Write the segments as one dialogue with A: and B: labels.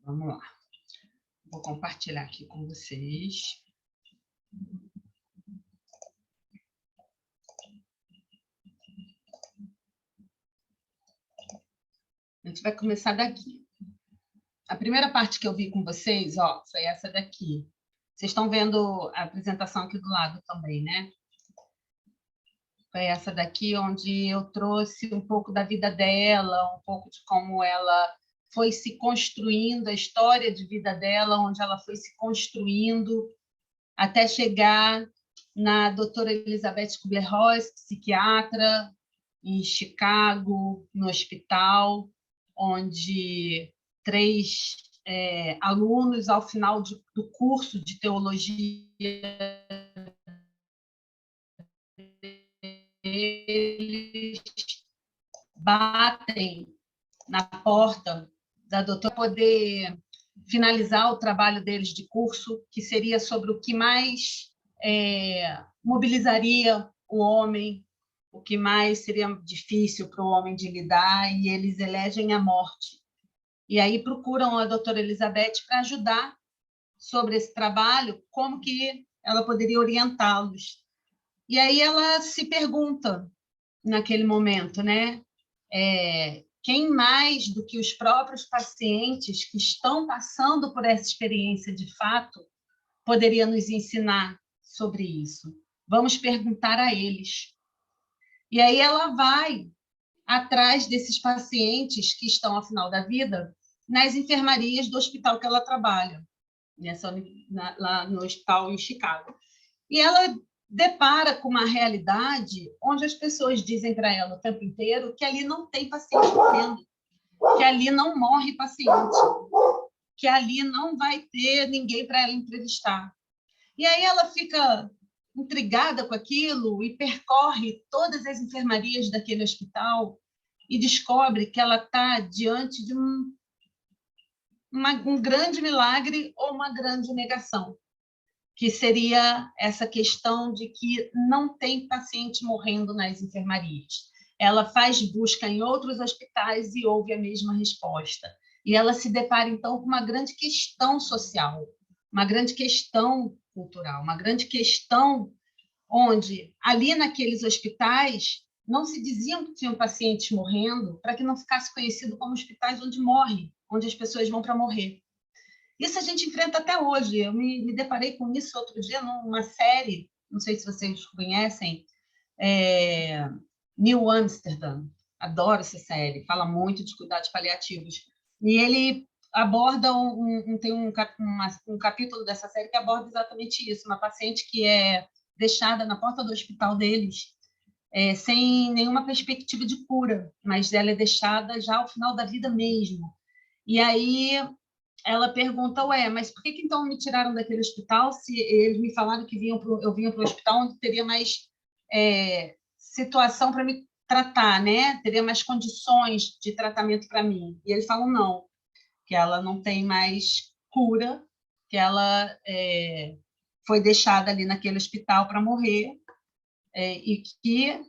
A: Vamos lá. Vou compartilhar aqui com vocês. A gente vai começar daqui. A primeira parte que eu vi com vocês, ó, foi essa daqui. Vocês estão vendo a apresentação aqui do lado também, né? Foi essa daqui onde eu trouxe um pouco da vida dela, um pouco de como ela foi se construindo, a história de vida dela, onde ela foi se construindo até chegar na doutora Elizabeth Kubler-Ross, psiquiatra, em Chicago, no hospital, onde 3 alunos, ao final do curso de teologia, eles batem na porta da doutora para poder finalizar o trabalho deles de curso, que seria sobre o que mais mobilizaria o homem, o que mais seria difícil para o homem de lidar, e eles elegem a morte. E aí procuram a doutora Elizabeth para ajudar sobre esse trabalho, como que ela poderia orientá-los. E aí ela se pergunta, naquele momento, né? Quem mais do que os próprios pacientes que estão passando por essa experiência de fato poderia nos ensinar sobre isso? Vamos perguntar a eles. E aí ela vai atrás desses pacientes que estão ao final da vida nas enfermarias do hospital que ela trabalha, lá no hospital em Chicago. E ela depara com uma realidade onde as pessoas dizem para ela o tempo inteiro que ali não tem paciente morrendo, que ali não morre paciente, que ali não vai ter ninguém para ela entrevistar. E aí ela fica intrigada com aquilo e percorre todas as enfermarias daquele hospital e descobre que ela está diante de um grande milagre ou uma grande negação, que seria essa questão de que não tem paciente morrendo nas enfermarias. Ela faz busca em outros hospitais e ouve a mesma resposta. E ela se depara, então, com uma grande questão social, uma grande questão cultural, uma grande questão onde, ali naqueles hospitais, não se diziam que tinham pacientes morrendo para que não ficasse conhecido como hospitais onde morre, onde as pessoas vão para morrer. Isso a gente enfrenta até hoje. Eu me deparei com isso outro dia numa série, não sei se vocês conhecem, New Amsterdam. Adoro essa série, fala muito de cuidados paliativos. E ele aborda, tem um capítulo dessa série que aborda exatamente isso, uma paciente que é deixada na porta do hospital deles, sem nenhuma perspectiva de cura, mas ela é deixada já ao final da vida mesmo. E aí ela pergunta, mas por que então me tiraram daquele hospital se eles me falaram que eu vinha para o hospital onde teria mais situação para me tratar, né? Teria mais condições de tratamento para mim. E eles falam não, que ela não tem mais cura, que ela foi deixada ali naquele hospital para morrer, e que,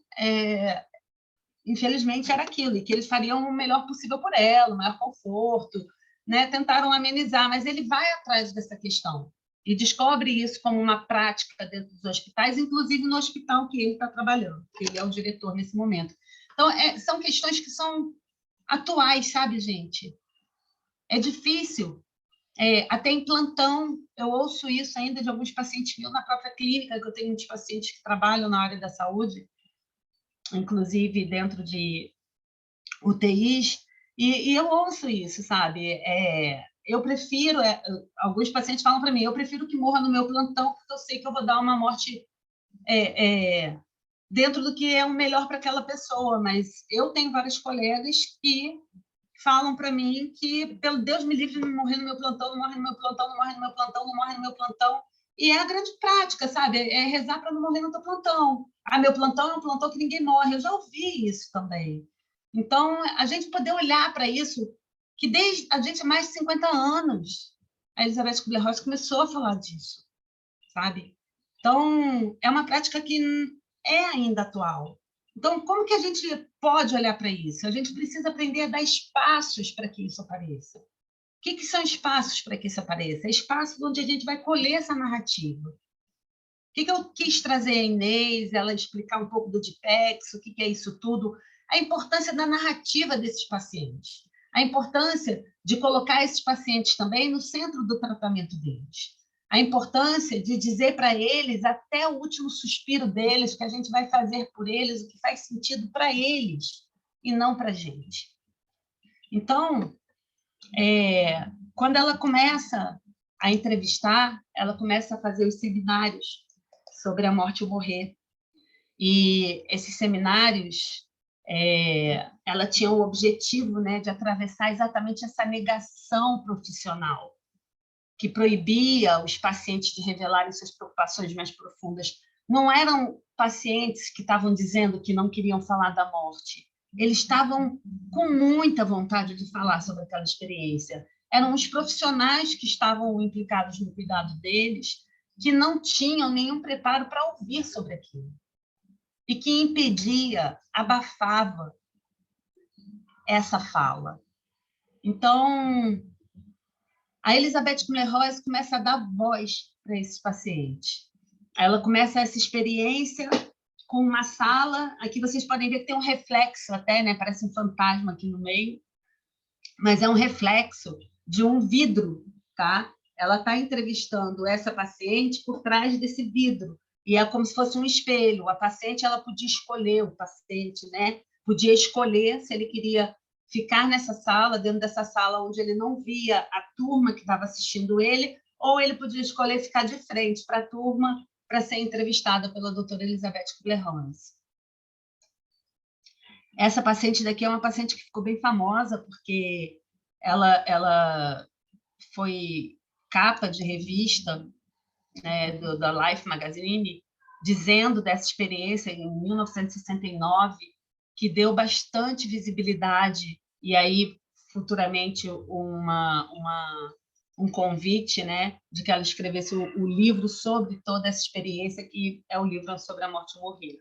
A: infelizmente, era aquilo, e que eles fariam o melhor possível por ela, o maior conforto, né? Tentaram amenizar, mas ele vai atrás dessa questão e descobre isso como uma prática dentro dos hospitais, inclusive no hospital que ele está trabalhando, que ele é o diretor nesse momento. Então, são questões que são atuais, sabe, gente? É difícil. Até em plantão, eu ouço isso ainda de alguns pacientes meus na própria clínica, que eu tenho muitos pacientes que trabalham na área da saúde, inclusive dentro de UTIs, e eu ouço isso, sabe? Eu prefiro, alguns pacientes falam para mim, eu prefiro que morra no meu plantão, porque eu sei que eu vou dar uma morte dentro do que é o melhor para aquela pessoa, mas eu tenho vários colegas que falam para mim que, pelo Deus me livre, não morrer no meu plantão, não morre no meu plantão, não morre no meu plantão, não morre no meu plantão. E é a grande prática, sabe? É rezar para não morrer no teu plantão. Meu plantão é um plantão que ninguém morre. Eu já ouvi isso também. Então, a gente poder olhar para isso, que desde a gente há mais de 50 anos, a Elizabeth Kubler-Ross começou a falar disso, sabe? Então, é uma prática que é ainda atual, Então, como que a gente pode olhar para isso? A gente precisa aprender a dar espaços para que isso apareça. O que são espaços para que isso apareça? É espaços onde a gente vai colher essa narrativa. O que eu quis trazer a Inês, ela explicar um pouco do Dipex, o que é isso tudo, a importância da narrativa desses pacientes, a importância de colocar esses pacientes também no centro do tratamento deles, a importância de dizer para eles, até o último suspiro deles, que a gente vai fazer por eles o que faz sentido para eles e não para a gente. Então, quando ela começa a entrevistar, ela começa a fazer os seminários sobre a morte ou morrer. E esses seminários, ela tinha o objetivo, né, de atravessar exatamente essa negação profissional, que proibia os pacientes de revelarem suas preocupações mais profundas. Não eram pacientes que estavam dizendo que não queriam falar da morte. Eles estavam com muita vontade de falar sobre aquela experiência. Eram os profissionais que estavam implicados no cuidado deles, que não tinham nenhum preparo para ouvir sobre aquilo. E que impedia, abafava essa fala. Então, a Elizabeth Kubler-Ross começa a dar voz para esses pacientes. Ela começa essa experiência com uma sala, aqui vocês podem ver que tem um reflexo até, né? Parece um fantasma aqui no meio, mas é um reflexo de um vidro, tá? Ela está entrevistando essa paciente por trás desse vidro, e é como se fosse um espelho. A paciente, ela podia escolher, o paciente, né? Podia escolher se ele queria ficar nessa sala, dentro dessa sala onde ele não via a turma que estava assistindo ele, ou ele podia escolher ficar de frente para a turma para ser entrevistada pela doutora Elizabeth Kubler-Ross. Essa paciente daqui é uma paciente que ficou bem famosa, porque ela foi capa de revista, né, da Life Magazine, dizendo dessa experiência em 1969, que deu bastante visibilidade, e aí, futuramente, um convite, né, de que ela escrevesse o livro sobre toda essa experiência, que é o livro sobre a morte e morrer.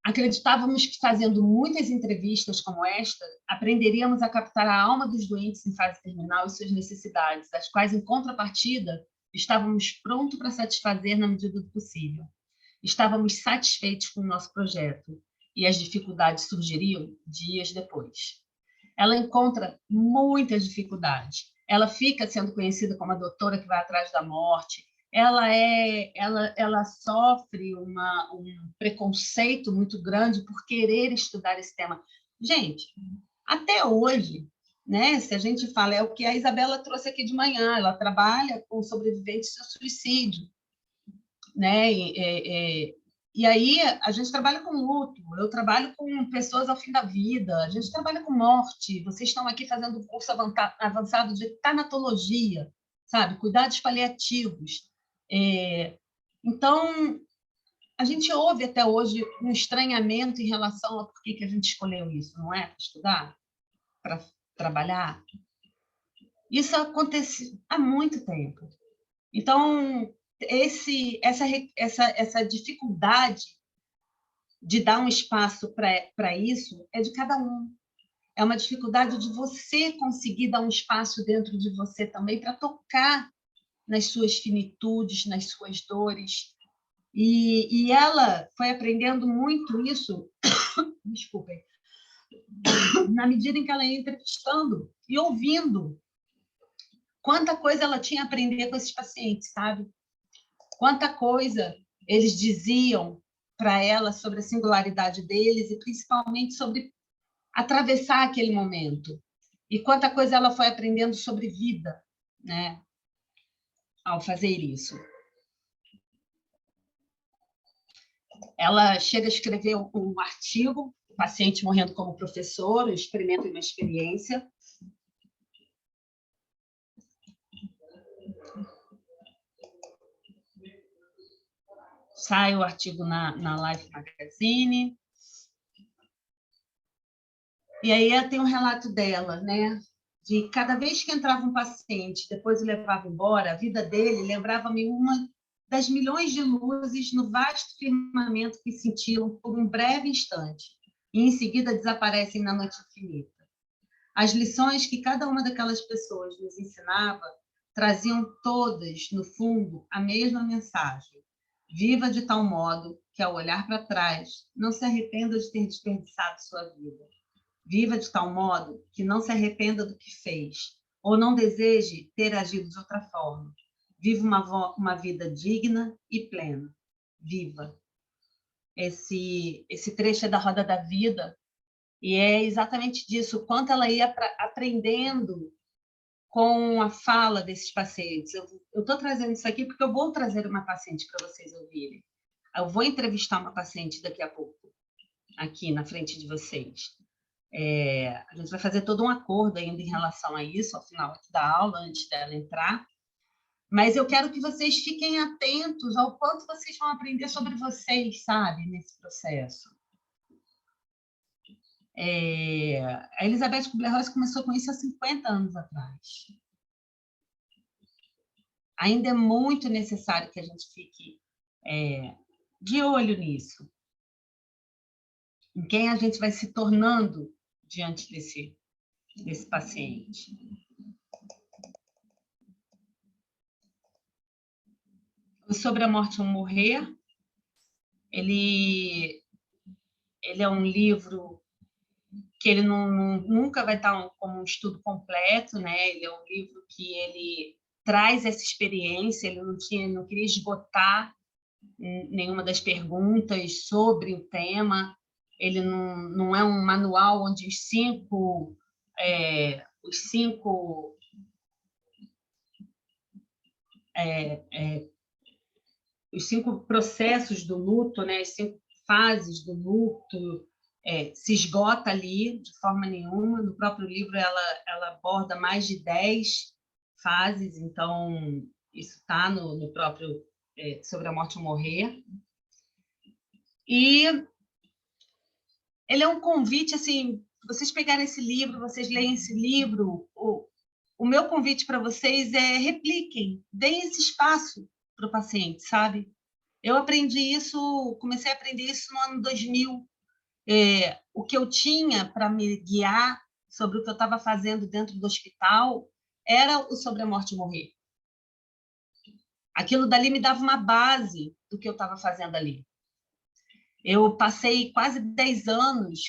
A: Acreditávamos que, fazendo muitas entrevistas como esta, aprenderíamos a captar a alma dos doentes em fase terminal e suas necessidades, as quais, em contrapartida, estávamos prontos para satisfazer na medida do possível. Estávamos satisfeitos com o nosso projeto, e as dificuldades surgiriam dias depois. Ela encontra muitas dificuldades. Ela fica sendo conhecida como a doutora que vai atrás da morte. Ela sofre um preconceito muito grande por querer estudar esse tema. Gente, até hoje, né, se a gente fala, é o que a Isabela trouxe aqui de manhã, ela trabalha com sobreviventes de suicídio, né? E aí a gente trabalha com luto, eu trabalho com pessoas ao fim da vida, a gente trabalha com morte. Vocês estão aqui fazendo um curso avançado de tanatologia, sabe? Cuidados paliativos. Então, a gente ouve até hoje um estranhamento em relação a por que a gente escolheu isso, não é? Para estudar, para trabalhar. Isso acontece há muito tempo. Então, essa dificuldade de dar um espaço para isso é de cada um. É uma dificuldade de você conseguir dar um espaço dentro de você também para tocar nas suas finitudes, nas suas dores. E ela foi aprendendo muito isso, desculpem, na medida em que ela ia entrevistando e ouvindo quanta coisa ela tinha a aprender com esses pacientes, sabe? Quanta coisa eles diziam para ela sobre a singularidade deles e principalmente sobre atravessar aquele momento. E quanta coisa ela foi aprendendo sobre vida, né, ao fazer isso. Ela chega a escrever um artigo, o paciente morrendo como professor, o experimento e uma experiência. Sai o artigo na Life Magazine. E aí tem um relato dela, né? De cada vez que entrava um paciente, depois o levava embora, a vida dele lembrava-me uma das milhões de luzes no vasto firmamento que cintilam por um breve instante e, em seguida, desaparecem na noite infinita. As lições que cada uma daquelas pessoas nos ensinava traziam todas, no fundo, a mesma mensagem. Viva de tal modo que, ao olhar para trás, não se arrependa de ter desperdiçado sua vida. Viva de tal modo que não se arrependa do que fez, ou não deseje ter agido de outra forma. Viva uma vida digna e plena. Viva. Esse trecho é da Roda da Vida, e é exatamente disso, o quanto ela ia aprendendo com a fala desses pacientes. Eu estou trazendo isso aqui porque eu vou trazer uma paciente para vocês ouvirem. Eu vou entrevistar uma paciente daqui a pouco, aqui na frente de vocês. A gente vai fazer todo um acordo ainda em relação a isso, ao final da aula, antes dela entrar. Mas eu quero que vocês fiquem atentos ao quanto vocês vão aprender sobre vocês, sabe, nesse processo. A Elizabeth Kubler-Ross começou com isso há 50 anos atrás. Ainda é muito necessário que a gente fique de olho nisso. Em quem a gente vai se tornando diante desse paciente. Sobre a Morte ou Morrer, ele é um livro que ele nunca vai estar como um estudo completo, né? Ele é um livro que ele traz essa experiência, ele não queria esgotar nenhuma das perguntas sobre o tema, ele não é um manual onde os cinco processos do luto, né? As 5 fases do luto, se esgota ali de forma nenhuma. No próprio livro, ela aborda mais de 10 fases, então isso está no próprio Sobre a Morte ou Morrer. E ele é um convite, assim, vocês pegarem esse livro, vocês leem esse livro, o meu convite para vocês é repliquem, deem esse espaço para o paciente, sabe? Eu aprendi isso, comecei a aprender isso no ano 2000. O que eu tinha para me guiar sobre o que eu estava fazendo dentro do hospital era o Sobre a Morte e Morrer. Aquilo dali me dava uma base do que eu estava fazendo ali. Eu passei quase 10 anos,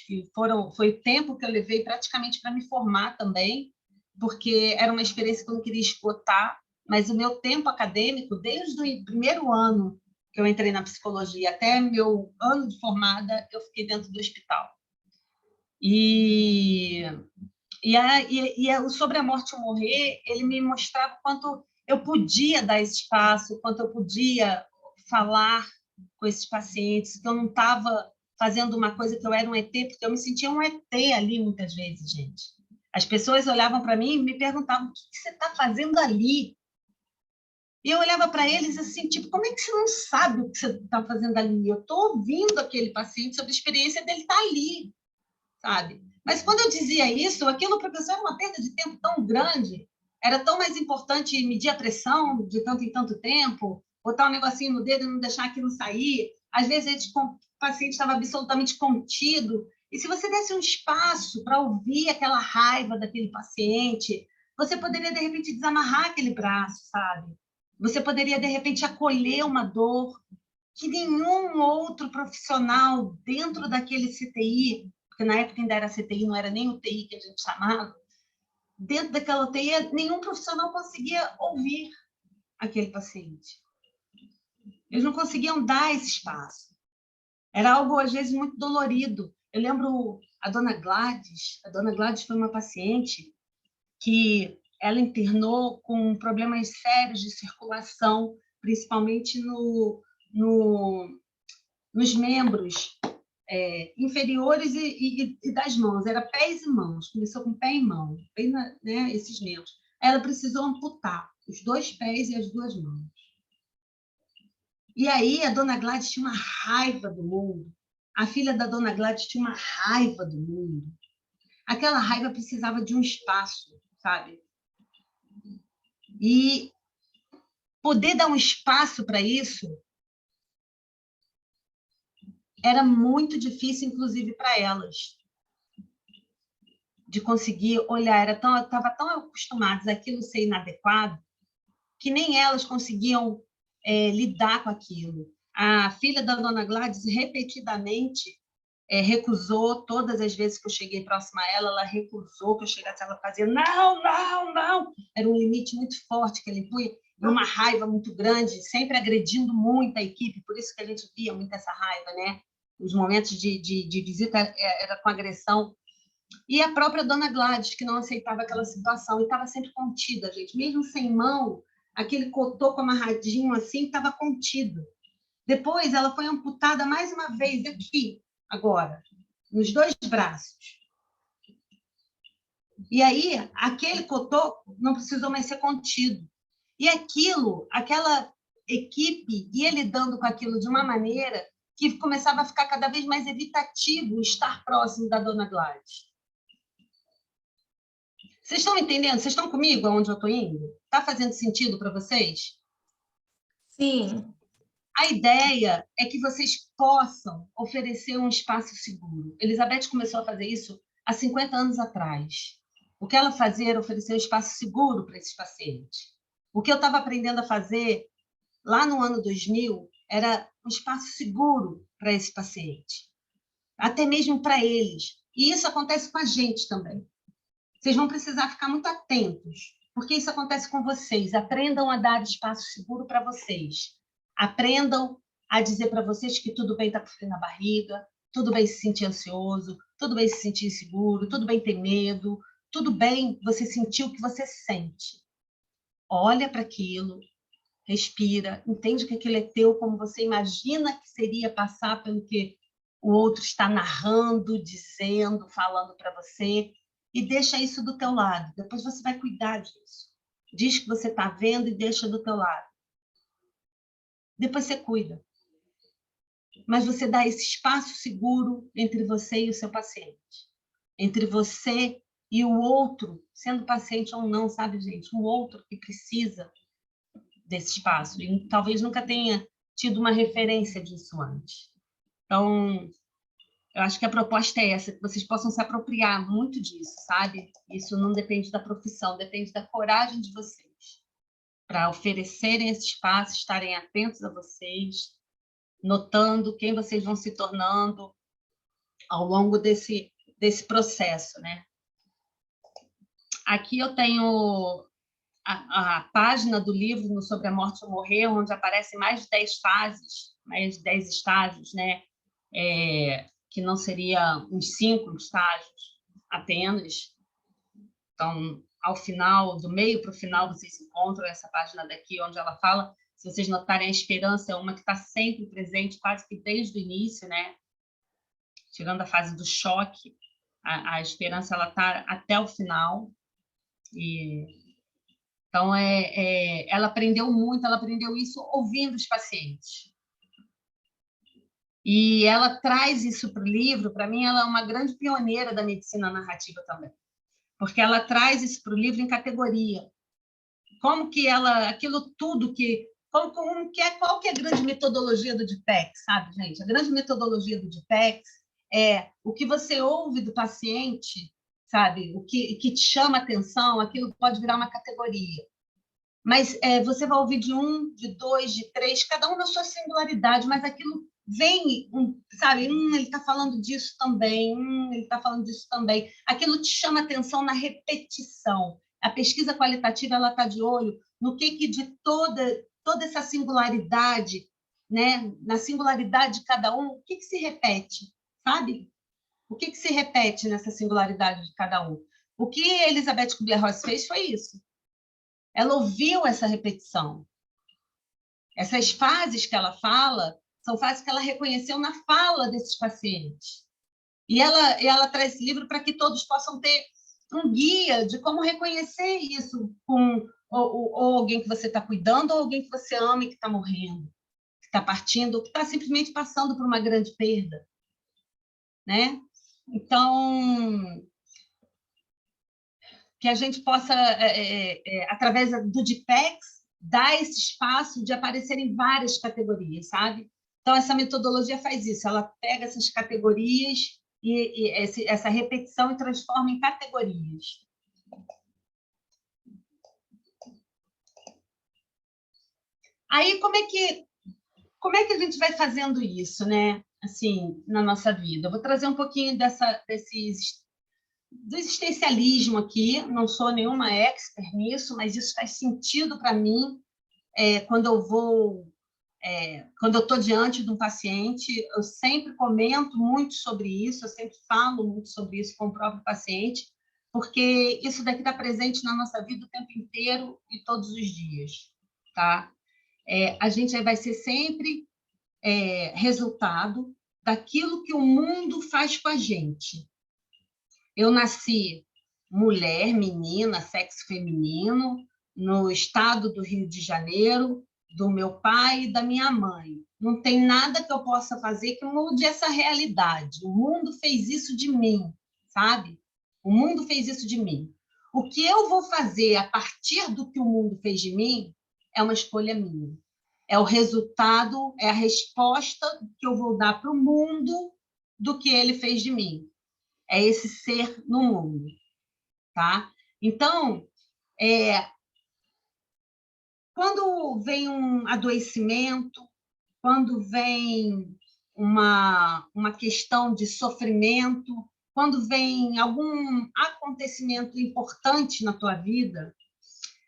A: foi o tempo que eu levei praticamente para me formar também, porque era uma experiência que eu não queria esgotar, mas o meu tempo acadêmico, desde o primeiro ano que eu entrei na psicologia até meu ano de formada, eu fiquei dentro do hospital. E o Sobre a Morte ou Morrer, ele me mostrava quanto eu podia dar esse espaço, quanto eu podia falar com esses pacientes, que eu não estava fazendo uma coisa que eu era um ET, porque eu me sentia um ET ali muitas vezes, gente. As pessoas olhavam para mim e me perguntavam: o que você está fazendo ali? E eu olhava para eles assim, tipo, como é que você não sabe o que você está fazendo ali? Eu estou ouvindo aquele paciente sobre a experiência dele estar ali, sabe? Mas quando eu dizia isso, aquilo para a pessoa era uma perda de tempo tão grande, era tão mais importante medir a pressão de tanto em tanto tempo, botar um negocinho no dedo e não deixar aquilo sair. Às vezes o paciente estava absolutamente contido, e se você desse um espaço para ouvir aquela raiva daquele paciente, você poderia, de repente, desamarrar aquele braço, sabe? Você poderia, de repente, acolher uma dor que nenhum outro profissional dentro daquele CTI, porque na época ainda era CTI, não era nem UTI que a gente chamava, dentro daquela UTI, nenhum profissional conseguia ouvir aquele paciente. Eles não conseguiam dar esse espaço. Era algo, às vezes, muito dolorido. Eu lembro a Dona Gladys foi uma paciente que ela internou com problemas sérios de circulação, principalmente nos membros inferiores e das mãos. Era pés e mãos, começou com pé e mão, né, esses membros. Ela precisou amputar os 2 pés e as 2 mãos. E aí a Dona Gladys tinha uma raiva do mundo. A filha da Dona Gladys tinha uma raiva do mundo. Aquela raiva precisava de um espaço, sabe? E poder dar um espaço para isso era muito difícil, inclusive, para elas, de conseguir olhar. Estava tão acostumadas àquilo ser inadequado que nem elas conseguiam lidar com aquilo. A filha da dona Gladys, repetidamente, recusou, todas as vezes que eu cheguei próxima a ela, ela recusou que eu chegasse, ela fazia, não, não, não. Era um limite muito forte que ele impunha, uma raiva muito grande, sempre agredindo muito a equipe, por isso que a gente via muito essa raiva, né? Os momentos de visita era com agressão. E a própria dona Gladys, que não aceitava aquela situação, e estava sempre contida, gente. Mesmo sem mão, aquele cotoco amarradinho assim, estava contido. Depois, ela foi amputada mais uma vez aqui, agora, nos 2 braços. E aí, aquele cotoco não precisou mais ser contido. E aquela equipe ia lidando com aquilo de uma maneira que começava a ficar cada vez mais evitativo estar próximo da dona Gladys. Vocês estão entendendo? Vocês estão comigo aonde eu estou indo? Está fazendo sentido para vocês?
B: Sim.
A: A ideia é que vocês possam oferecer um espaço seguro. Elizabeth começou a fazer isso há 50 anos atrás. O que ela fazia era oferecer um espaço seguro para esses pacientes. O que eu estava aprendendo a fazer lá no ano 2000 era um espaço seguro para esse paciente, até mesmo para eles. E isso acontece com a gente também. Vocês vão precisar ficar muito atentos, porque isso acontece com vocês. Aprendam a dar espaço seguro para vocês. Aprendam a dizer para vocês que tudo bem estar com frio na barriga, tudo bem se sentir ansioso, tudo bem se sentir inseguro, tudo bem ter medo, tudo bem você sentir o que você sente. Olha para aquilo, respira, entende que aquilo é teu, como você imagina que seria passar pelo que o outro está narrando, dizendo, falando para você, e deixa isso do teu lado. Depois você vai cuidar disso. Diz que você está vendo e deixa do teu lado. Depois você cuida. Mas você dá esse espaço seguro entre você e o seu paciente. Entre você e o outro, sendo paciente ou não, sabe, gente? Um outro que precisa desse espaço. E talvez nunca tenha tido uma referência disso antes. Então, eu acho que a proposta é essa, que vocês possam se apropriar muito disso, sabe? Isso não depende da profissão, depende da coragem de vocês para oferecerem esse espaço, estarem atentos a vocês, notando quem vocês vão se tornando ao longo desse processo, né? Aqui eu tenho a página do livro Sobre a Morte ou Morrer, onde aparecem mais de 10 fases, mais de 10 estágios, né? Que não seria uns 5 estágios apenas. Então, ao final, do meio para o final, vocês encontram essa página daqui, onde ela fala, se vocês notarem, a esperança é uma que está sempre presente, quase que desde o início, né? Chegando à fase do choque, a esperança ela está até o final. Então, ela aprendeu muito, ela aprendeu isso ouvindo os pacientes. E ela traz isso para o livro, para mim, ela é uma grande pioneira da medicina narrativa também, porque ela traz isso para o livro em categoria. Como que aquilo tudo que... qual que é a grande metodologia do DIPEX, sabe, gente? A grande metodologia do DIPEX é o que você ouve do paciente, sabe? O que te chama atenção, aquilo pode virar uma categoria. Mas você vai ouvir de 1, de 2, de 3, cada um na sua singularidade, mas aquilo vem, sabe? Ele está falando disso também, ele está falando disso também. Aquilo te chama atenção na repetição. A pesquisa qualitativa ela está de olho no que de toda essa singularidade, né? Na singularidade de cada um, o que se repete, sabe? O que se repete nessa singularidade de cada um? O que Elizabeth Kubler-Ross fez foi isso. Ela ouviu essa repetição. Essas fases que ela fala são fases que ela reconheceu na fala desses pacientes. E ela traz esse livro para que todos possam ter um guia de como reconhecer isso com ou alguém que você está cuidando, ou alguém que você ama e que está morrendo, que está partindo, ou que está simplesmente passando por uma grande perda. Né? Então, que a gente possa, através do DIPEX, dá esse espaço de aparecerem várias categorias, sabe? Então, essa metodologia faz isso, ela pega essas categorias e essa repetição e transforma em categorias. Aí, como é que a gente vai fazendo isso, né? Assim, na nossa vida? Eu vou trazer um pouquinho do existencialismo aqui, não sou nenhuma expert nisso, mas isso faz sentido para mim quando eu estou diante de um paciente, eu sempre comento muito sobre isso, eu sempre falo muito sobre isso com o próprio paciente, porque isso daqui está presente na nossa vida o tempo inteiro e todos os dias, tá? A gente vai ser sempre resultado daquilo que o mundo faz com a gente. Eu nasci mulher, menina, sexo feminino, no estado do Rio de Janeiro, do meu pai e da minha mãe. Não tem nada que eu possa fazer que mude essa realidade. O mundo fez isso de mim, sabe? O mundo fez isso de mim. O que eu vou fazer a partir do que o mundo fez de mim é uma escolha minha. É o resultado, é a resposta que eu vou dar para o mundo do que ele fez de mim. É esse ser no mundo, tá? Então, quando vem um adoecimento, quando vem uma questão de sofrimento, quando vem algum acontecimento importante na tua vida,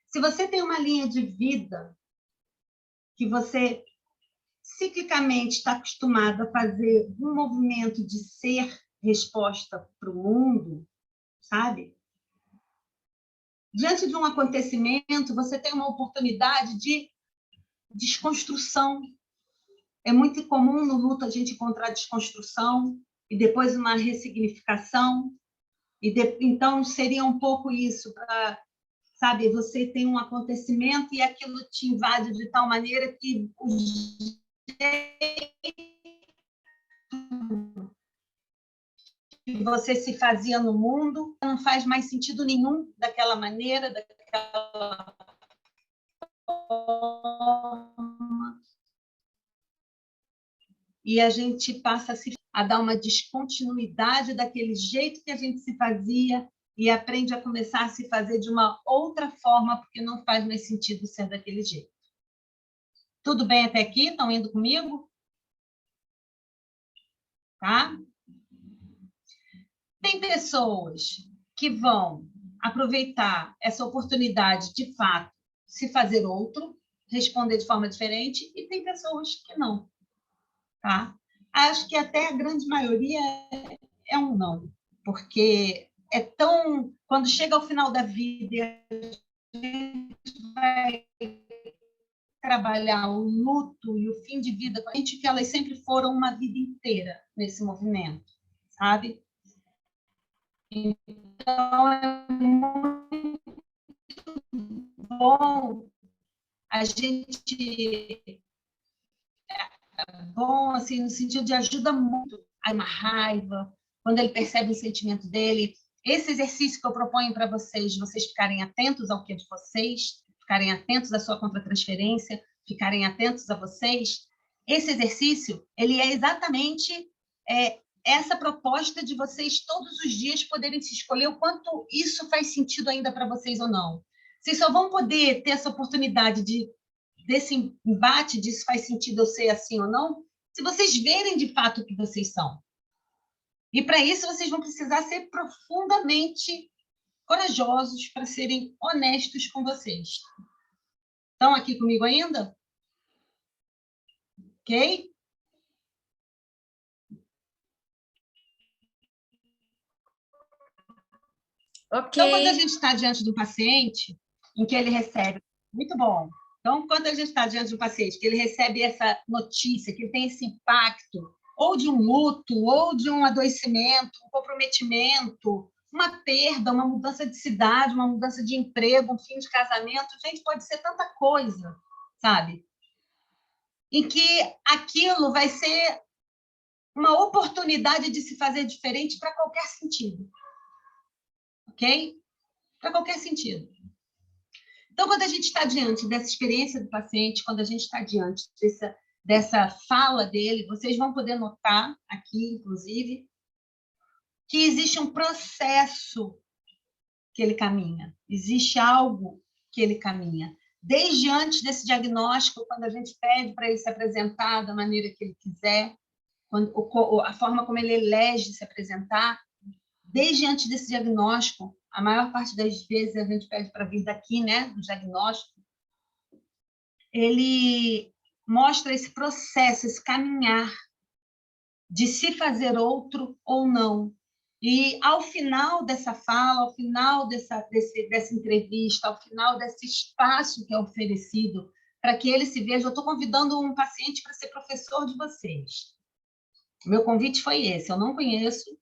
A: se você tem uma linha de vida que você ciclicamente está acostumado a fazer um movimento de ser resposta para o mundo, sabe? Diante de um acontecimento, você tem uma oportunidade de desconstrução. É muito comum no luto a gente encontrar desconstrução e depois uma ressignificação. Então, seria um pouco isso, sabe? Você tem um acontecimento e aquilo te invade de tal maneira que o que você se fazia no mundo não faz mais sentido nenhum daquela maneira, daquela forma. E a gente passa a dar uma descontinuidade daquele jeito que a gente se fazia e aprende a começar a se fazer de uma outra forma, porque não faz mais sentido ser daquele jeito. Tudo bem até aqui? Estão indo comigo? Tá? Tem pessoas que vão aproveitar essa oportunidade, de fato, se fazer outro, responder de forma diferente, e tem pessoas que não. Tá? Acho que até a grande maioria é um não, porque é tão... Quando chega ao final da vida, a gente vai trabalhar o luto e o fim de vida com a gente, que elas sempre foram uma vida inteira nesse movimento, sabe? Então, é muito bom a gente... bom, assim, no sentido de ajuda muito a uma raiva, quando ele percebe o sentimento dele. Esse exercício que eu proponho para vocês ficarem atentos ao que é de vocês, ficarem atentos à sua contratransferência, ficarem atentos a vocês. Esse exercício, ele é exatamente essa proposta de vocês todos os dias poderem se escolher o quanto isso faz sentido ainda para vocês ou não. Vocês só vão poder ter essa oportunidade desse embate, disso faz sentido eu ser assim ou não, se vocês verem de fato o que vocês são. E para isso vocês vão precisar ser profundamente corajosos para serem honestos com vocês. Estão aqui comigo ainda? Ok?
B: Ok.
A: Então, quando a gente está diante de um paciente em que ele recebe... Muito bom. Então, quando a gente está diante de um paciente que ele recebe essa notícia, que ele tem esse impacto, ou de um luto, ou de um adoecimento, um comprometimento, uma perda, uma mudança de cidade, uma mudança de emprego, um fim de casamento, gente, pode ser tanta coisa, sabe? Em que aquilo vai ser uma oportunidade de se fazer diferente para qualquer sentido. Ok? Para qualquer sentido. Então, quando a gente está diante dessa experiência do paciente, quando a gente está diante dessa fala dele, vocês vão poder notar aqui, inclusive, que existe um processo que ele caminha, existe algo que ele caminha. Desde antes desse diagnóstico, quando a gente pede para ele se apresentar da maneira que ele quiser, a forma como ele elege se apresentar, desde antes desse diagnóstico, a maior parte das vezes a gente pede para vir daqui, né, do diagnóstico, ele mostra esse processo, esse caminhar de se fazer outro ou não. E, ao final dessa fala, ao final dessa entrevista, ao final desse espaço que é oferecido para que ele se veja, eu estou convidando um paciente para ser professor de vocês. O meu convite foi esse, eu não conheço,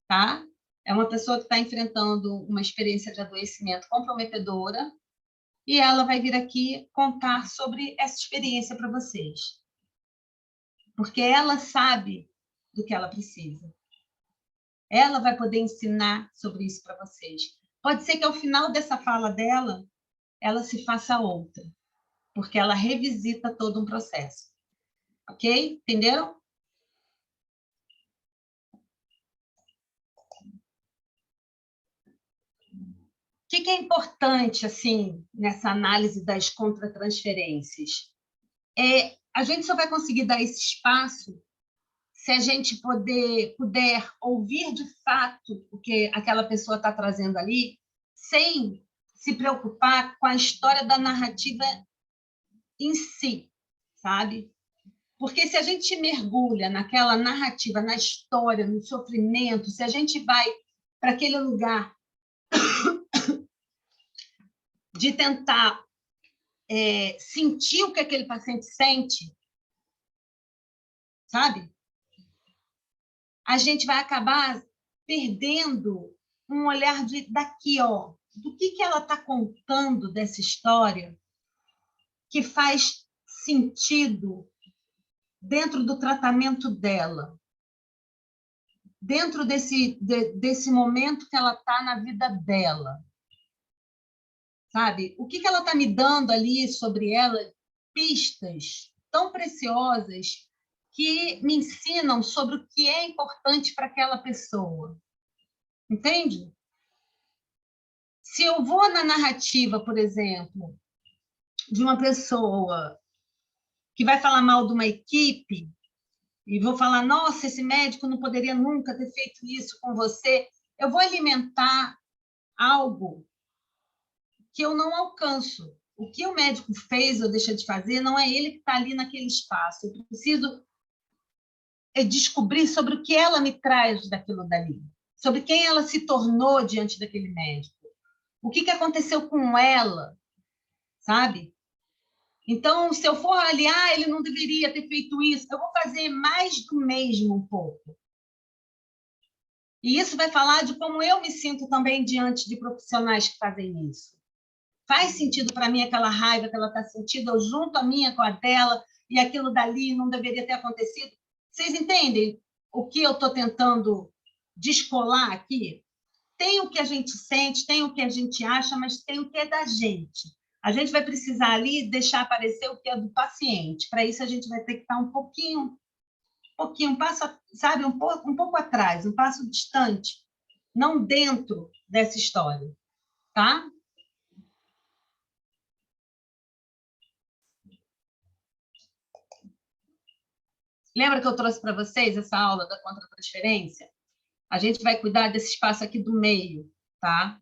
A: tá? É uma pessoa que está enfrentando uma experiência de adoecimento comprometedora e ela vai vir aqui contar sobre essa experiência para vocês. Porque ela sabe do que ela precisa. Ela vai poder ensinar sobre isso para vocês. Pode ser que ao final dessa fala dela, ela se faça outra, porque ela revisita todo um processo. Ok? Entenderam? O que é importante assim nessa análise das contratransferências? A gente só vai conseguir dar esse espaço se a gente puder ouvir de fato o que aquela pessoa está trazendo ali, sem se preocupar com a história da narrativa em si, sabe? Porque se a gente mergulha naquela narrativa, na história, no sofrimento, se a gente vai para aquele lugar de tentar sentir o que aquele paciente sente, sabe? A gente vai acabar perdendo um olhar daqui, ó, do que ela está contando dessa história que faz sentido dentro do tratamento dela, dentro desse momento que ela está na vida dela. Sabe? O que ela está me dando ali sobre ela? Pistas tão preciosas que me ensinam sobre o que é importante para aquela pessoa. Entende? Se eu vou na narrativa, por exemplo, de uma pessoa que vai falar mal de uma equipe, e vou falar, nossa, esse médico não poderia nunca ter feito isso com você, eu vou alimentar algo que eu não alcanço. O que o médico fez ou deixa de fazer não é ele que está ali naquele espaço. Eu preciso descobrir sobre o que ela me traz daquilo dali, sobre quem ela se tornou diante daquele médico, o que aconteceu com ela, sabe? Então, se eu for ali, ele não deveria ter feito isso, eu vou fazer mais do mesmo um pouco. E isso vai falar de como eu me sinto também diante de profissionais que fazem isso. Faz sentido para mim aquela raiva que ela está sentindo, eu junto a minha com a dela, e aquilo dali não deveria ter acontecido. Vocês entendem o que eu estou tentando descolar aqui? Tem o que a gente sente, tem o que a gente acha, mas tem o que é da gente. A gente vai precisar ali deixar aparecer o que é do paciente. Para isso, a gente vai ter que estar um pouquinho, um passo, sabe, um pouco atrás, um passo distante, não dentro dessa história, tá? Lembra que eu trouxe para vocês essa aula da contratransferência? A gente vai cuidar desse espaço aqui do meio, tá?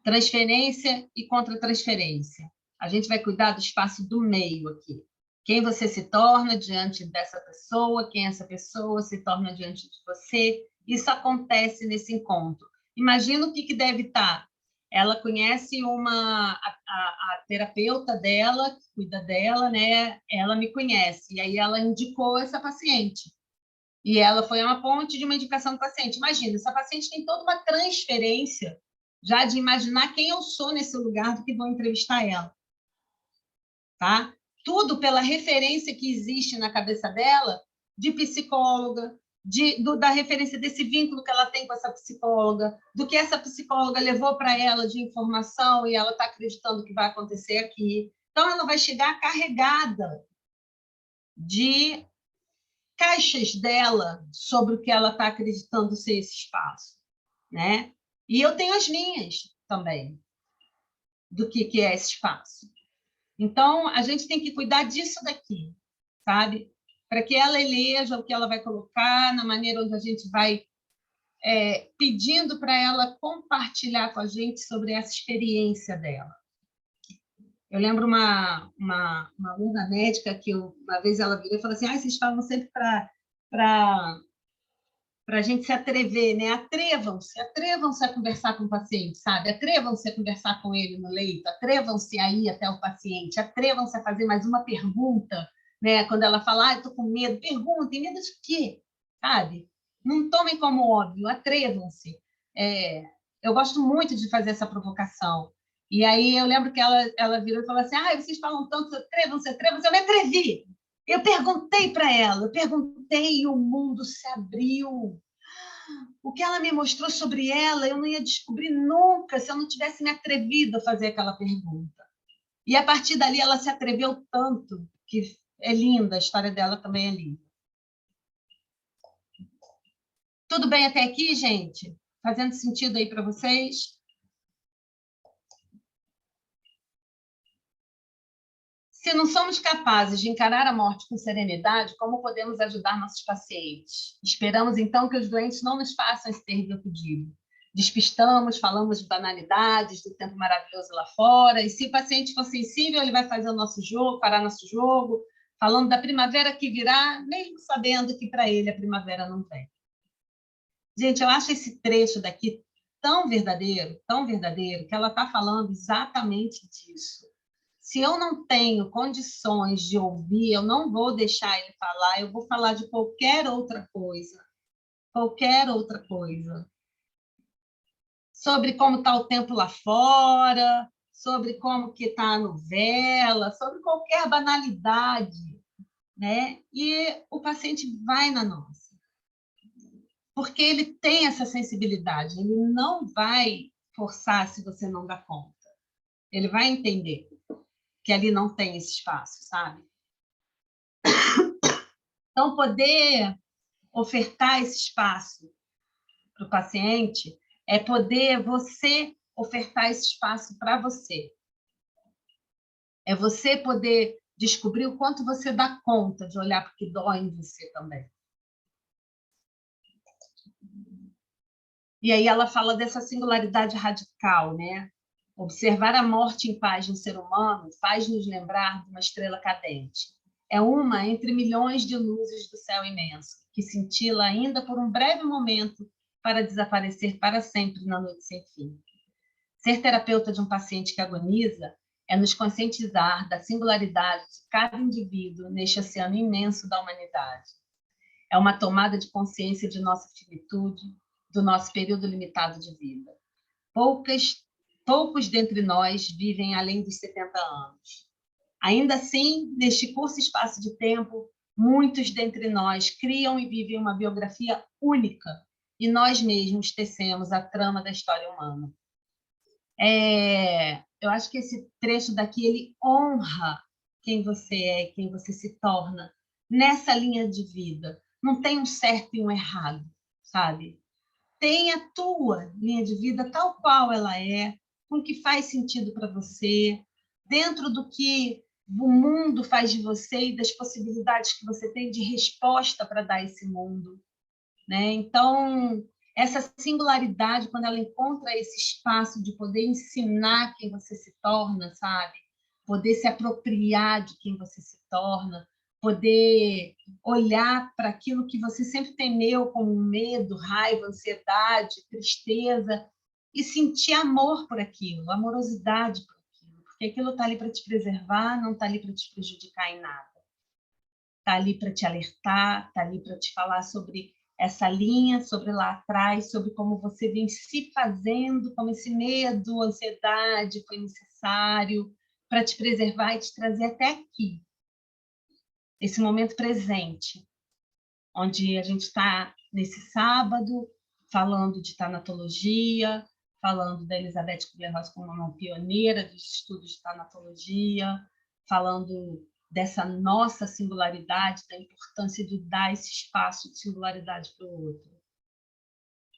A: Transferência e contratransferência. A gente vai cuidar do espaço do meio aqui. Quem você se torna diante dessa pessoa, quem essa pessoa se torna diante de você. Isso acontece nesse encontro. Imagina o que deve estar. Ela conhece a terapeuta dela, que cuida dela, né? Ela me conhece, e aí ela indicou essa paciente. E ela foi uma ponte de uma indicação do paciente. Imagina, essa paciente tem toda uma transferência já de imaginar quem eu sou nesse lugar do que vou entrevistar ela. Tá? Tudo pela referência que existe na cabeça dela de psicóloga, da referência desse vínculo que ela tem com essa psicóloga, do que essa psicóloga levou para ela de informação e ela está acreditando que vai acontecer aqui. Então, ela vai chegar carregada de caixas dela sobre o que ela está acreditando ser esse espaço, né? E eu tenho as minhas também, do que é esse espaço. Então, a gente tem que cuidar disso daqui, sabe? Para que ela eleja o que ela vai colocar, na maneira onde a gente vai pedindo para ela compartilhar com a gente sobre essa experiência dela. Eu lembro uma aluna médica que uma vez ela virou e falou assim: vocês falam sempre para a gente se atrever, né? Atrevam-se a conversar com o paciente, sabe? Atrevam-se a conversar com ele no leito, atrevam-se a ir até o paciente, atrevam-se a fazer mais uma pergunta, né? Quando ela fala, eu estou com medo, perguntem, medo de quê? Sabe? Não tomem como óbvio, atrevam-se. Eu gosto muito de fazer essa provocação. E aí eu lembro que ela virou e falou assim, vocês falam tanto, atrevam-se, eu me atrevi. Eu perguntei para ela, e o mundo se abriu. O que ela me mostrou sobre ela, eu não ia descobrir nunca se eu não tivesse me atrevido a fazer aquela pergunta. E, a partir dali, ela se atreveu tanto, que é linda, a história dela também é linda. Tudo bem até aqui, gente? Fazendo sentido aí para vocês? Se não somos capazes de encarar a morte com serenidade, como podemos ajudar nossos pacientes? Esperamos, então, que os doentes não nos façam esse terrível pedido. Despistamos, falamos de banalidades, do tempo maravilhoso lá fora, e se o paciente for sensível, ele vai fazer o nosso jogo, parar nosso jogo, falando da primavera que virá, mesmo sabendo que para ele a primavera não vem. Gente, eu acho esse trecho daqui tão verdadeiro, que ela está falando exatamente disso. Se eu não tenho condições de ouvir, eu não vou deixar ele falar, eu vou falar de qualquer outra coisa. Qualquer outra coisa. Sobre como está o tempo lá fora, sobre como que está a novela, sobre qualquer banalidade, né? E o paciente vai na nossa. Porque ele tem essa sensibilidade, ele não vai forçar se você não dá conta. Ele vai entender que ali não tem esse espaço, sabe? Então, poder ofertar esse espaço para o paciente é poder você ofertar esse espaço para você. É você poder descobrir o quanto você dá conta de olhar para o que dói em você também. E aí ela fala dessa singularidade radical, né? Observar a morte em paz no ser humano faz-nos lembrar de uma estrela cadente. É uma entre milhões de luzes do céu imenso, que cintila ainda por um breve momento para desaparecer para sempre na noite sem fim. Ser terapeuta de um paciente que agoniza é nos conscientizar da singularidade de cada indivíduo neste oceano imenso da humanidade. É uma tomada de consciência de nossa finitude, do nosso período limitado de vida. Poucos dentre nós vivem além dos 70 anos. Ainda assim, neste curto espaço de tempo, muitos dentre nós criam e vivem uma biografia única, e nós mesmos tecemos a trama da história humana. Eu acho que esse trecho daqui, ele honra quem você é, quem você se torna, nessa linha de vida. Não tem um certo e um errado, sabe? Tem a tua linha de vida tal qual ela é, com o que faz sentido para você, dentro do que o mundo faz de você e das possibilidades que você tem de resposta para dar a esse mundo, né? Então, essa singularidade, quando ela encontra esse espaço de poder ensinar quem você se torna, sabe? Poder se apropriar de quem você se torna, poder olhar para aquilo que você sempre temeu como medo, raiva, ansiedade, tristeza, e sentir amor por aquilo, amorosidade por aquilo, porque aquilo está ali para te preservar, não está ali para te prejudicar em nada. Está ali para te alertar, está ali para te falar sobre essa linha, sobre lá atrás, sobre como você vem se fazendo, como esse medo, ansiedade foi necessário para te preservar e te trazer até aqui. Esse momento presente, onde a gente está nesse sábado, falando de tanatologia, falando da Elizabeth Kubler-Ross como uma pioneira dos estudos de tanatologia, falando dessa nossa singularidade, da importância de dar esse espaço de singularidade para o outro.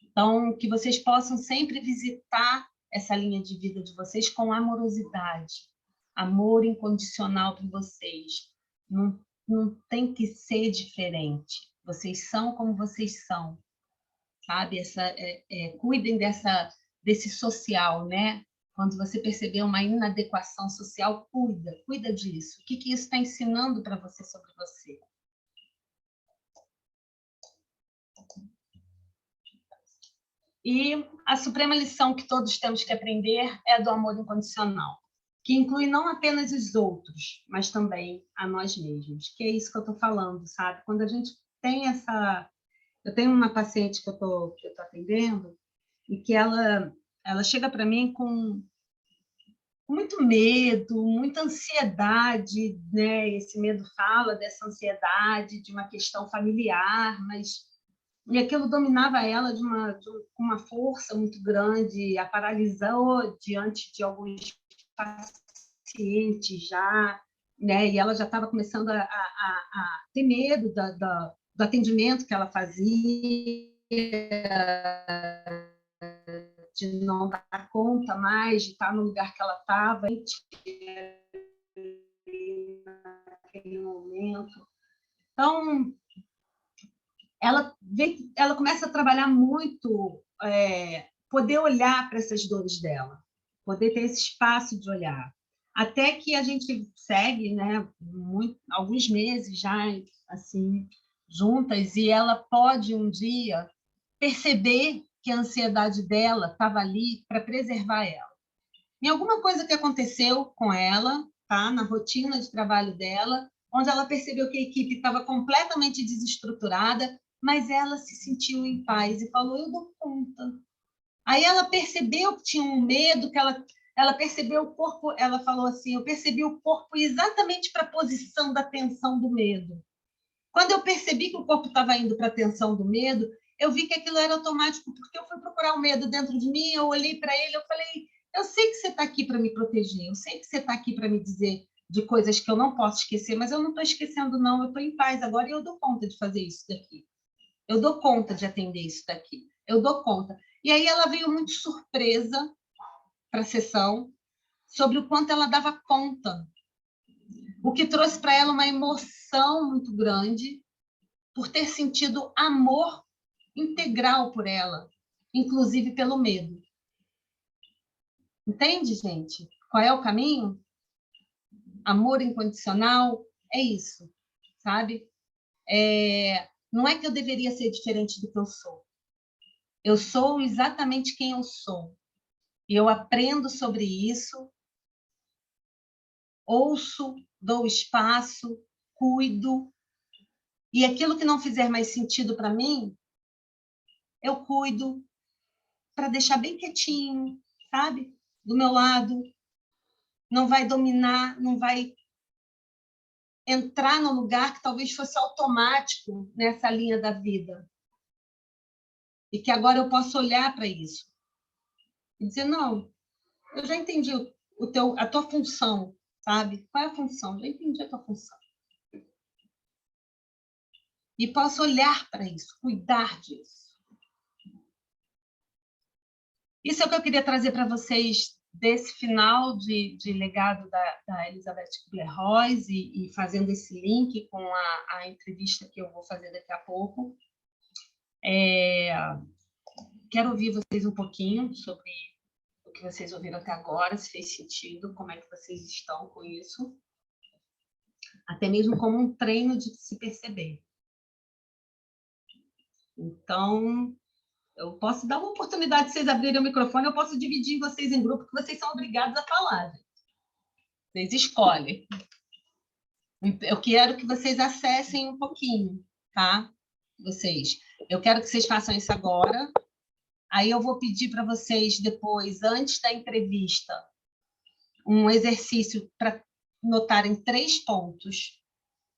A: Então, que vocês possam sempre visitar essa linha de vida de vocês com amorosidade, amor incondicional por vocês. Não tem que ser diferente. Vocês são como vocês são, sabe? Cuidem desse social, né? Quando você perceber uma inadequação social, cuida disso. O que isso está ensinando para você sobre você? E a suprema lição que todos temos que aprender é a do amor incondicional, que inclui não apenas os outros, mas também a nós mesmos, que é isso que eu estou falando, sabe? Quando a gente tem essa... Eu tenho uma paciente que eu tô atendendo e que ela chega para mim com muito medo, muita ansiedade, né? Esse medo fala dessa ansiedade, de uma questão familiar, mas... E aquilo dominava ela com uma força muito grande, a paralisou diante de alguns pacientes já, né? E ela já estava começando a ter medo do atendimento que ela fazia, de não dar conta mais, de estar no lugar que ela estava naquele momento. Então, ela começa a trabalhar muito, poder olhar para essas dores dela, poder ter esse espaço de olhar. Até que a gente segue, né, alguns meses já assim, juntas, e ela pode um dia perceber que a ansiedade dela estava ali para preservar ela. Em alguma coisa que aconteceu com ela, tá, na rotina de trabalho dela, onde ela percebeu que a equipe estava completamente desestruturada, mas ela se sentiu em paz e falou: eu dou conta. Aí ela percebeu que tinha um medo, que ela percebeu o corpo, ela falou assim: eu percebi o corpo exatamente para a posição da tensão do medo. Quando eu percebi que o corpo estava indo para a tensão do medo, eu vi que aquilo era automático, porque eu fui procurar o medo dentro de mim, eu olhei para ele, eu falei: eu sei que você está aqui para me proteger, eu sei que você está aqui para me dizer de coisas que eu não posso esquecer, mas eu não estou esquecendo, não, eu estou em paz agora e eu dou conta de fazer isso daqui. Eu dou conta de atender isso daqui. Eu dou conta. E aí ela veio muito surpresa para a sessão sobre o quanto ela dava conta. O que trouxe para ela uma emoção muito grande por ter sentido amor integral por ela, inclusive pelo medo. Entende, gente? Qual é o caminho? Amor incondicional é isso, sabe? Não é que eu deveria ser diferente do que eu sou. Eu sou exatamente quem eu sou. E eu aprendo sobre isso, ouço, dou espaço, cuido. E aquilo que não fizer mais sentido para mim, eu cuido para deixar bem quietinho, sabe? Do meu lado. Não vai dominar, não vai entrar no lugar que talvez fosse automático nessa linha da vida. E que agora eu posso olhar para isso e dizer: não, eu já entendi a tua função, sabe? Qual é a função? Já entendi a tua função. E posso olhar para isso, cuidar disso. Isso é o que eu queria trazer para vocês desse final de legado da Elizabeth Kubler-Ross e fazendo esse link com a entrevista que eu vou fazer daqui a pouco. Quero ouvir vocês um pouquinho sobre o que vocês ouviram até agora, se fez sentido, como é que vocês estão com isso. Até mesmo como um treino de se perceber. Então, eu posso dar uma oportunidade de vocês abrirem o microfone, eu posso dividir vocês em grupo, que vocês são obrigados a falar. Gente. Vocês escolhem. Eu quero que vocês acessem um pouquinho, tá? Eu quero que vocês façam isso agora. Aí eu vou pedir para vocês depois, antes da entrevista, um exercício para notarem 3 pontos,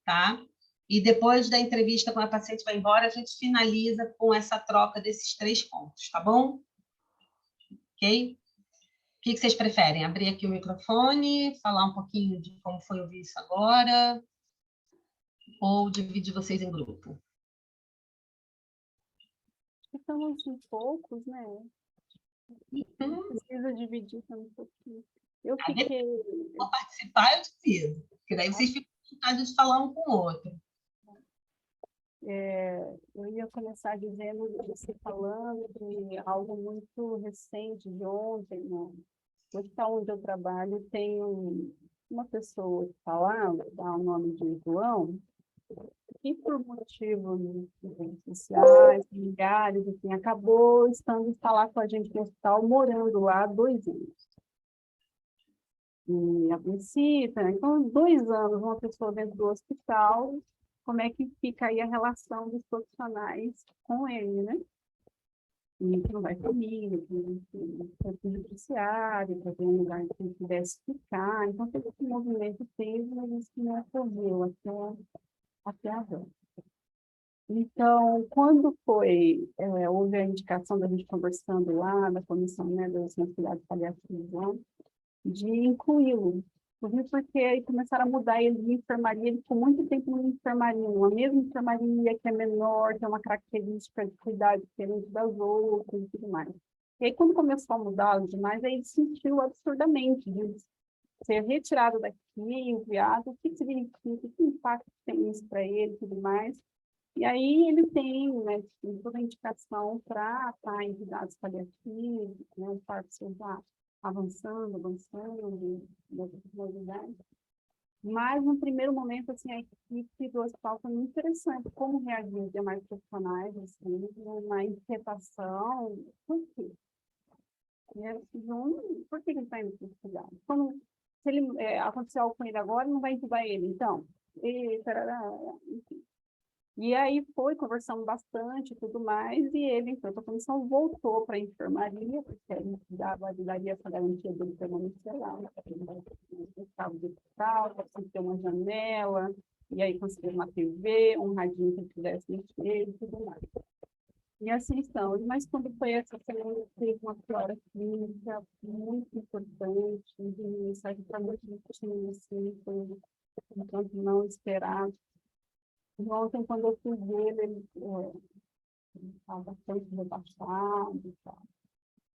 A: tá? E depois da entrevista, quando a paciente vai embora, a gente finaliza com essa troca desses 3 pontos, tá bom? Ok? O que vocês preferem? Abrir aqui o microfone, falar um pouquinho de como foi ouvir isso agora, ou dividir vocês em grupo?
C: Estamos em poucos, né? Precisa dividir também um pouquinho. Eu fiquei...
A: Vou participar, eu divido, porque daí vocês ficam com vontade de falar um com o outro.
C: Eu ia começar dizendo, você falando de algo muito recente, de ontem, né? No hospital onde eu trabalho, tem uma pessoa que falava, dá o nome de João, que por motivos sociais, familiares, enfim, acabou estando instalado com a gente no hospital, morando lá há 2 anos. E a princípio, né? Então, 2 anos, uma pessoa dentro do hospital, como é que fica aí a relação dos profissionais com ele, né? E que não vai família, que foi judiciário, para ter um lugar que ele pudesse ficar. Então, todo esse movimento teve, mas isso não ocorreu até agora. Então, quando houve a indicação da gente conversando lá, na comissão, né, das cuidados paliativos, de incluí-lo. Porque aí começaram a mudar ele de enfermaria, ele ficou muito tempo numa enfermaria, uma mesma enfermaria que é menor, tem uma característica de cuidado diferente das outras e tudo mais. E aí, quando começou a mudar demais, aí ele sentiu absurdamente de ser retirado daqui, enviado, o que significa, que impacto tem isso para ele e tudo mais. E aí ele tem, né, toda a indicação para estar em cuidados paliativos, né, o parto já avançando, nessa possibilidade. Mas, no primeiro momento, assim, a equipe do hospital foi muito interessante. Como reagir os demais profissionais, assim, uma inquietação. Por quê? Por que ele está indo para esse cuidado? Se ele acontecer algo com ele agora, não vai entubar ele, então. Enfim. E aí conversamos bastante e tudo mais, e ele entrou para a comissão, voltou para a enfermaria, porque a gente daria essa garantia dele permanecer lá, estava do hospital, conseguiu ter uma janela, e aí conseguiu uma TV, um radinho que ele pudesse mexer e tudo mais. E assim estamos. Mas quando foi essa semana, teve uma piora clínica muito importante, de mensagem para muitos time, assim, foi um tanto não esperado. Ontem, quando eu fui ver ele estava bastante rebaixado e tal.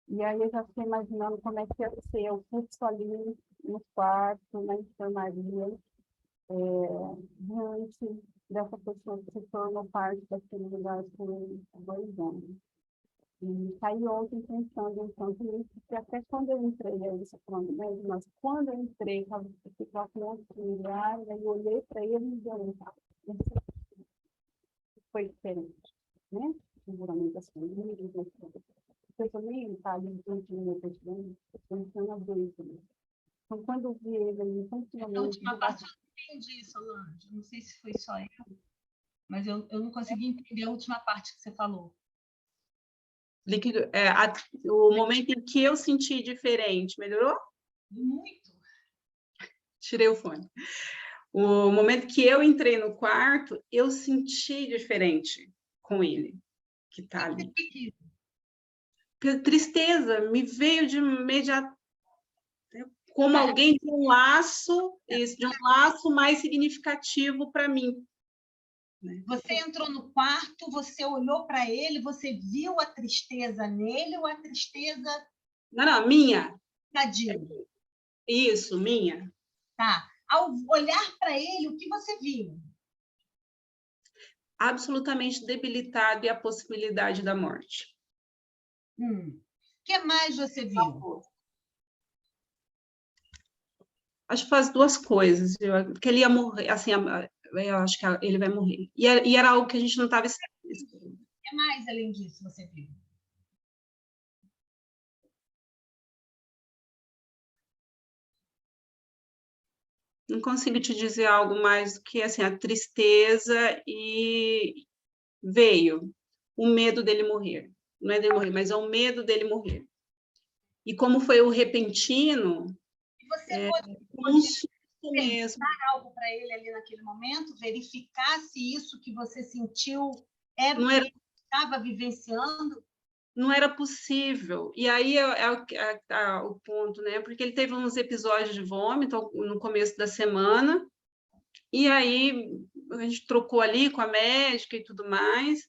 C: E aí eu já fiquei imaginando como é que ia ser o fluxo ali no quarto, na enfermaria, diante dessa pessoa que se tornou parte daquele lugar por 2 anos. E saí ontem pensando em tanto isso, que até quando eu entrei, aí você falando mesmo, mas quando eu entrei, estava com outro familiar, aí eu olhei para ele e disse, foi diferente, né? Seguramente das famílias, eu também estava diante do meu testemunho, pensando a 2 anos. Então, quando eu vi ele ali,
A: A última parte eu não entendi, Solange. Não sei se foi só eu, mas eu não consegui entender a última parte que você falou.
D: Líquido, o momento em que eu senti diferente, melhorou?
A: Muito.
D: Tirei o fone. O momento que eu entrei no quarto, eu senti diferente com ele, que está ali. Tristeza, me veio de imediato, como alguém de um laço mais significativo para mim.
A: Você entrou no quarto, você olhou para ele, você viu a tristeza nele ou a tristeza...
D: Não, minha.
A: Tadinho.
D: Isso, minha.
A: Tá. Ao olhar para ele, o que você viu?
D: Absolutamente debilitado e a possibilidade da morte.
A: O que mais você viu?
D: Acho que faz 2 coisas. Que ele ia morrer, assim, eu acho que ele vai morrer. E era algo que a gente não estava esperando.
A: O que mais, além disso, você viu?
D: Não consigo te dizer algo mais do que assim, a tristeza e veio o medo dele morrer. Não é dele morrer, mas é o medo dele morrer. E como foi o repentino, um susto mesmo.
A: algo para ele ali naquele momento, verificar se isso que você sentiu era
D: Não
A: o que
D: era
A: ele estava vivenciando.
D: não era possível. E aí o ponto, né? Porque ele teve uns episódios de vômito no começo da semana, e aí a gente trocou ali com a médica e tudo mais,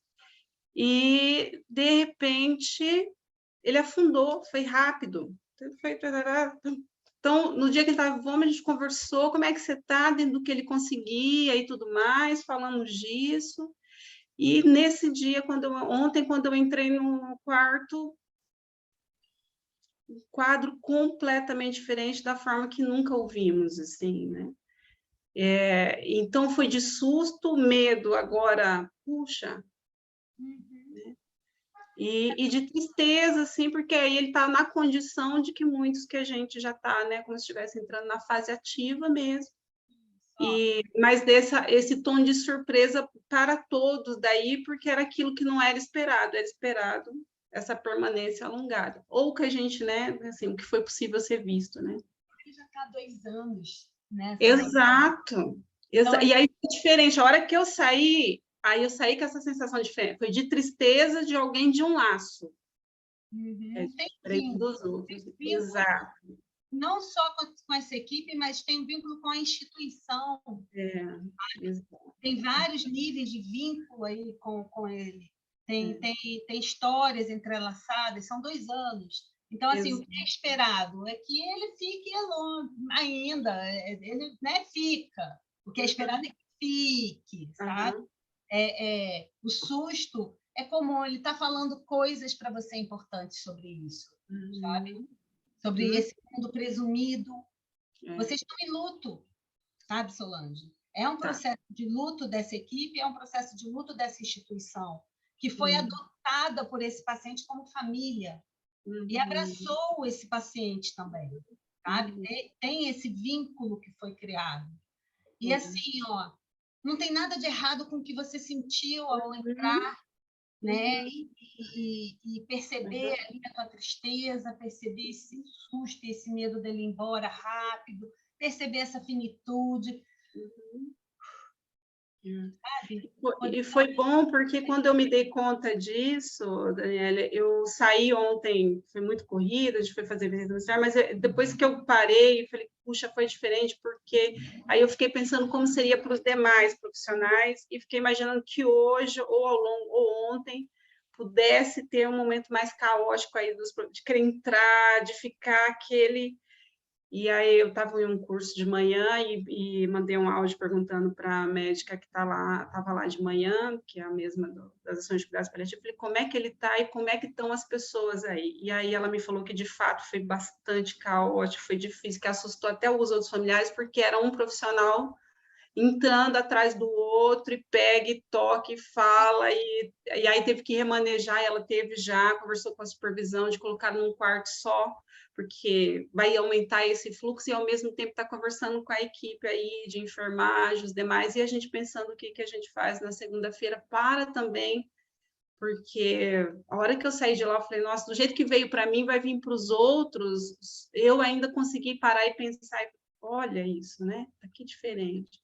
D: e de repente ele afundou, foi rápido. Então, no dia que ele estava em vômito, a gente conversou, como é que você está, dentro do que ele conseguia e tudo mais, falamos disso. E nesse dia, ontem, quando eu entrei no quarto, um quadro completamente diferente da forma que nunca ouvimos, assim, né? Então, foi de susto, medo, agora, puxa, e de tristeza, assim, porque aí ele está na condição de que muitos que a gente já está, né, como se estivesse entrando na fase ativa mesmo. Mas esse tom de surpresa para todos daí, porque era aquilo que não era esperado essa permanência alongada. Ou que a gente, né, assim, o que foi possível ser visto, né?
A: Ele já está há 2 anos, né?
D: Exato.
A: Então,
D: E aí foi diferente. A hora que eu saí, aí eu saí com essa sensação diferente. Foi de tristeza de alguém de um laço.
A: tem
D: Diferente dos outros. Exato.
A: Não só com essa equipe, mas tem um vínculo com a instituição.
D: Exato.
A: Tem vários níveis de vínculo aí com ele. Tem histórias entrelaçadas, são 2 anos. Então, assim, o que é esperado é que ele fique longe ainda, ele, né, fica. O que é esperado é que fique, sabe? O susto é como ele está falando coisas para você importantes sobre isso, sabe? Sobre esse mundo presumido. Vocês estão em luto, sabe, Solange? É um processo de luto dessa equipe, é um processo de luto dessa instituição, que foi adotada por esse paciente como família e abraçou esse paciente também, sabe? Tem esse vínculo que foi criado. E assim, ó, não tem nada de errado com o que você sentiu ao entrar, né? E perceber ali a tua tristeza, perceber esse susto, esse medo dele ir embora rápido, perceber essa finitude.
D: E foi bom porque quando eu me dei conta disso, Daniela, eu saí ontem, foi muito corrida, a gente foi fazer visita domiciliar, mas depois que eu parei, eu falei, puxa, foi diferente, porque aí eu fiquei pensando como seria para os demais profissionais e fiquei imaginando que hoje, ou ontem, pudesse ter um momento mais caótico aí de querer entrar, de ficar aquele... E aí eu estava em um curso de manhã e mandei um áudio perguntando para a médica que estava lá de manhã, que é a mesma das ações de cuidados paliativos, falei, como é que ele está e como é que estão as pessoas aí? E aí ela me falou que, de fato, foi bastante caótico, foi difícil, que assustou até os outros familiares, porque era um profissional entrando atrás do outro, e pega, e toca, e fala, e aí teve que remanejar, ela conversou com a supervisão de colocar num quarto só, porque vai aumentar esse fluxo, e ao mesmo tempo está conversando com a equipe aí de enfermagem, os demais, e a gente pensando o que a gente faz na segunda-feira para também, porque a hora que eu saí de lá, eu falei, nossa, do jeito que veio para mim, vai vir para os outros, eu ainda consegui parar e pensar, olha isso, né? Tá aqui diferente.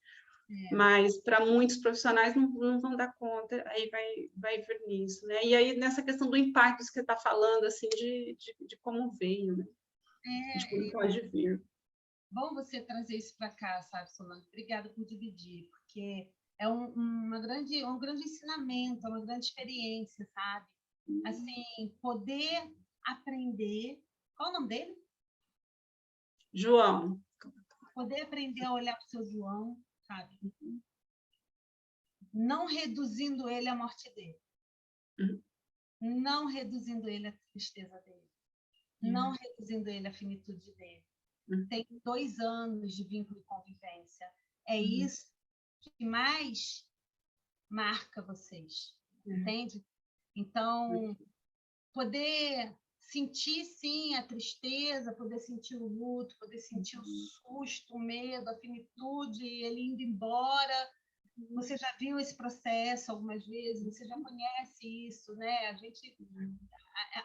D: Mas para muitos profissionais não vão dar conta, aí vai vir nisso, né? E aí nessa questão do impacto que você está falando, assim, de como veio, né? De como pode vir.
A: Bom você trazer isso para cá, sabe, Solange? Obrigada por dividir, porque é um grande ensinamento, é uma grande experiência, sabe? Assim, poder aprender... Qual o nome dele?
D: João.
A: Poder aprender a olhar para o seu João, sabe? Não reduzindo ele à morte dele. Não reduzindo ele à tristeza dele. Não reduzindo ele à finitude dele. Tem 2 anos de vínculo e convivência. É isso que mais marca vocês, entende? Então, poder sentir, sim, a tristeza, poder sentir o luto, poder sentir o susto, o medo, a finitude, ele indo embora. Você já viu esse processo algumas vezes, você já conhece isso, né?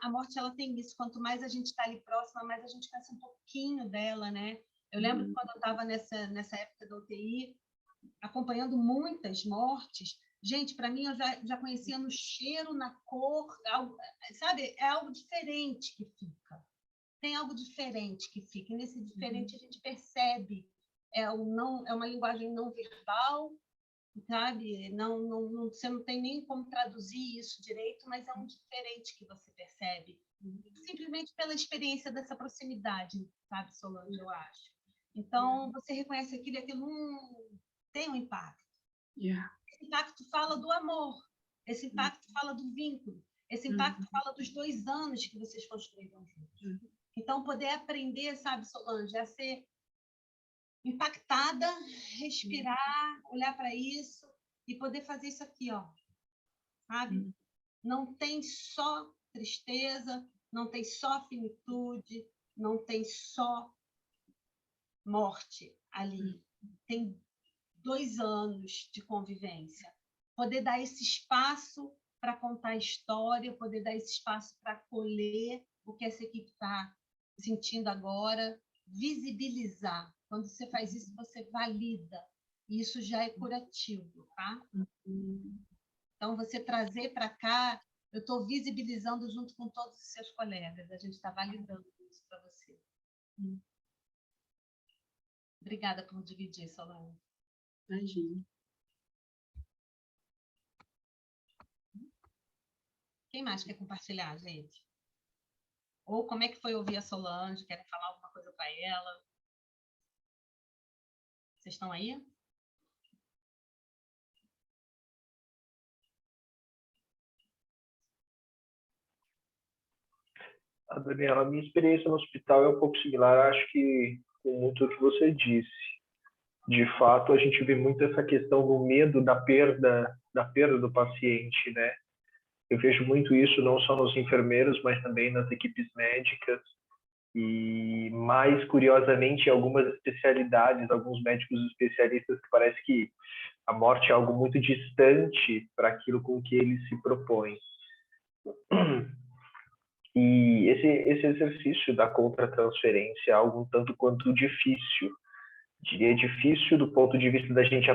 A: A morte, ela tem isso, quanto mais a gente está ali próxima, mais a gente conhece um pouquinho dela, né? Eu lembro que quando eu estava nessa época da UTI, acompanhando muitas mortes, gente, para mim, eu já conhecia no cheiro, na cor, sabe? É algo diferente que fica. Tem algo diferente que fica. E nesse diferente a gente percebe. É uma linguagem não verbal, sabe? Você não tem nem como traduzir isso direito, mas é um diferente que você percebe. Simplesmente pela experiência dessa proximidade, sabe, Solange, eu acho. Então, você reconhece aquilo e aquilo tem um impacto. Esse impacto fala do amor, esse impacto fala do vínculo, esse impacto fala dos 2 anos que vocês construíram juntos. Então, poder aprender, sabe, Solange, a ser impactada, respirar, olhar para isso e poder fazer isso aqui, ó, sabe? Não tem só tristeza, não tem só finitude, não tem só morte ali. Tem 2 anos de convivência. Poder dar esse espaço para contar a história, poder dar esse espaço para acolher o que essa equipe está sentindo agora, visibilizar. Quando você faz isso, você valida. E isso já é curativo, tá? Então, você trazer para cá, eu estou visibilizando junto com todos os seus colegas. A gente está validando isso para você. Obrigada por dividir, Solange.
D: Imagina.
A: Quem mais quer compartilhar, gente? Ou como é que foi ouvir a Solange? Querem falar alguma coisa para ela? Vocês estão aí?
E: Daniela, a minha experiência no hospital é um pouco similar, acho que com muito o que você disse. De fato, a gente vê muito essa questão do medo da perda do paciente, né? Eu vejo muito isso não só nos enfermeiros, mas também nas equipes médicas e, mais curiosamente, em algumas especialidades, alguns médicos especialistas que parece que a morte é algo muito distante para aquilo com que eles se propõem. E esse exercício da contratransferência é algo um tanto quanto difícil. Diria difícil do ponto de vista da gente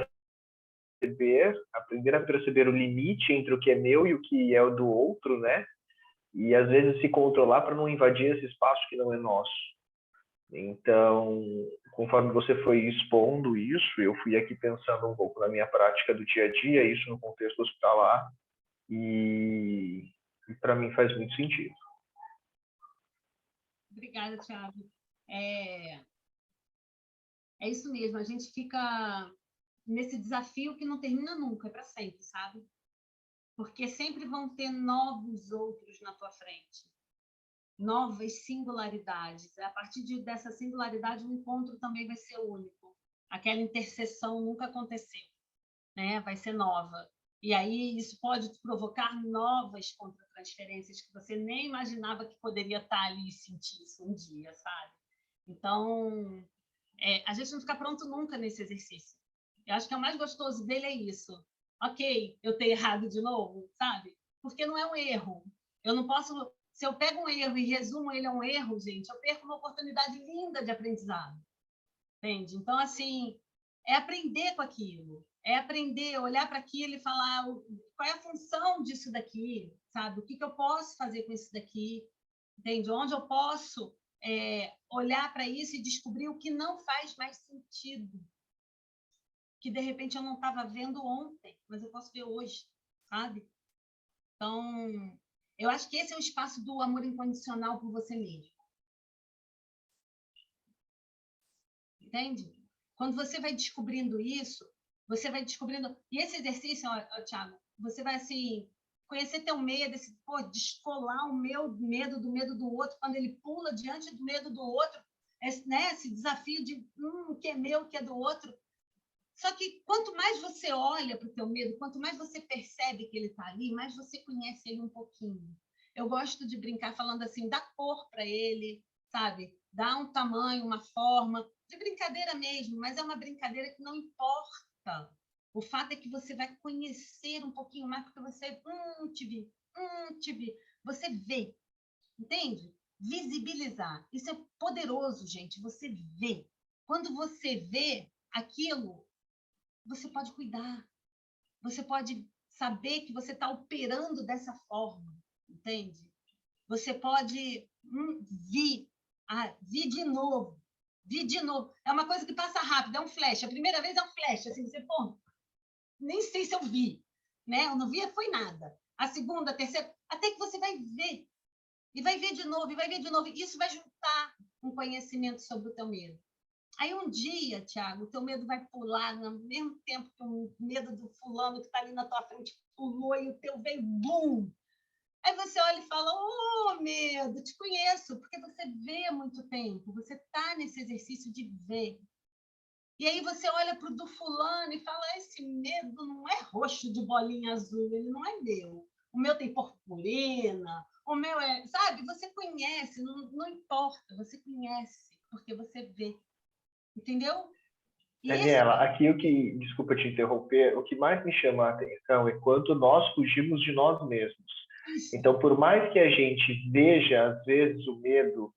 E: aprender a perceber o limite entre o que é meu e o que é o do outro, né? E às vezes se controlar para não invadir esse espaço que não é nosso. Então, conforme você foi expondo isso, eu fui aqui pensando um pouco na minha prática do dia a dia, isso no contexto hospitalar, e para mim faz muito sentido.
A: Obrigada, Thiago. É isso mesmo, a gente fica nesse desafio que não termina nunca, é para sempre, sabe? Porque sempre vão ter novos outros na tua frente, novas singularidades. A partir dessa singularidade, o encontro também vai ser único. Aquela interseção nunca aconteceu, né? Vai ser nova. E aí isso pode te provocar novas contratransferências que você nem imaginava que poderia estar ali e sentir isso um dia, sabe? Então, a gente não fica pronto nunca nesse exercício. Eu acho que o mais gostoso dele é isso. Ok, eu ter errado de novo, sabe? Porque não é um erro. Eu não posso... Se eu pego um erro e resumo ele a um erro, gente, eu perco uma oportunidade linda de aprendizado. Entende? Então, assim, é aprender com aquilo. É aprender, olhar para aquilo e falar qual é a função disso daqui, sabe? O que eu posso fazer com isso daqui? Entende? Onde eu posso olhar para isso e descobrir o que não faz mais sentido. Que, de repente, eu não estava vendo ontem, mas eu posso ver hoje, sabe? Então, eu acho que esse é o espaço do amor incondicional por você mesmo. Entende? Quando você vai descobrindo isso, você vai descobrindo... E esse exercício, Thiago, você vai, assim, conhecer teu medo, descolar o meu medo do outro, quando ele pula diante do medo do outro, esse desafio de o que é meu, o que é do outro. Só que quanto mais você olha para o teu medo, quanto mais você percebe que ele está ali, mais você conhece ele um pouquinho. Eu gosto de brincar falando assim, dá cor para ele, sabe? Dá um tamanho, uma forma, de brincadeira mesmo, mas é uma brincadeira que não importa. O fato é que você vai conhecer um pouquinho mais, porque você te vi. Você vê, entende? Visibilizar. Isso é poderoso, gente, você vê. Quando você vê aquilo, você pode cuidar. Você pode saber que você está operando dessa forma, entende? Você pode vir de novo. Vir de novo. É uma coisa que passa rápido, é um flash. A primeira vez é um flash, assim, você, pô, nem sei se eu vi, né? Eu não vi, foi nada. A segunda, a terceira, até que você vai ver. E vai ver de novo, e vai ver de novo. Isso vai juntar um conhecimento sobre o teu medo. Aí um dia, Tiago, o teu medo vai pular no mesmo tempo que o medo do fulano que está ali na tua frente pulou e o teu veio, bum! Aí você olha e fala, oh, medo, te conheço, porque você vê há muito tempo, você está nesse exercício de ver. E aí você olha para o do fulano e fala, esse medo não é roxo de bolinha azul, ele não é meu. O meu tem purpurina, o meu é... Sabe, você conhece, não importa, você conhece, porque você vê. Entendeu? E
E: Daniela, aqui desculpa te interromper, o que mais me chama a atenção é quanto nós fugimos de nós mesmos. Então, por mais que a gente veja, às vezes, o medo,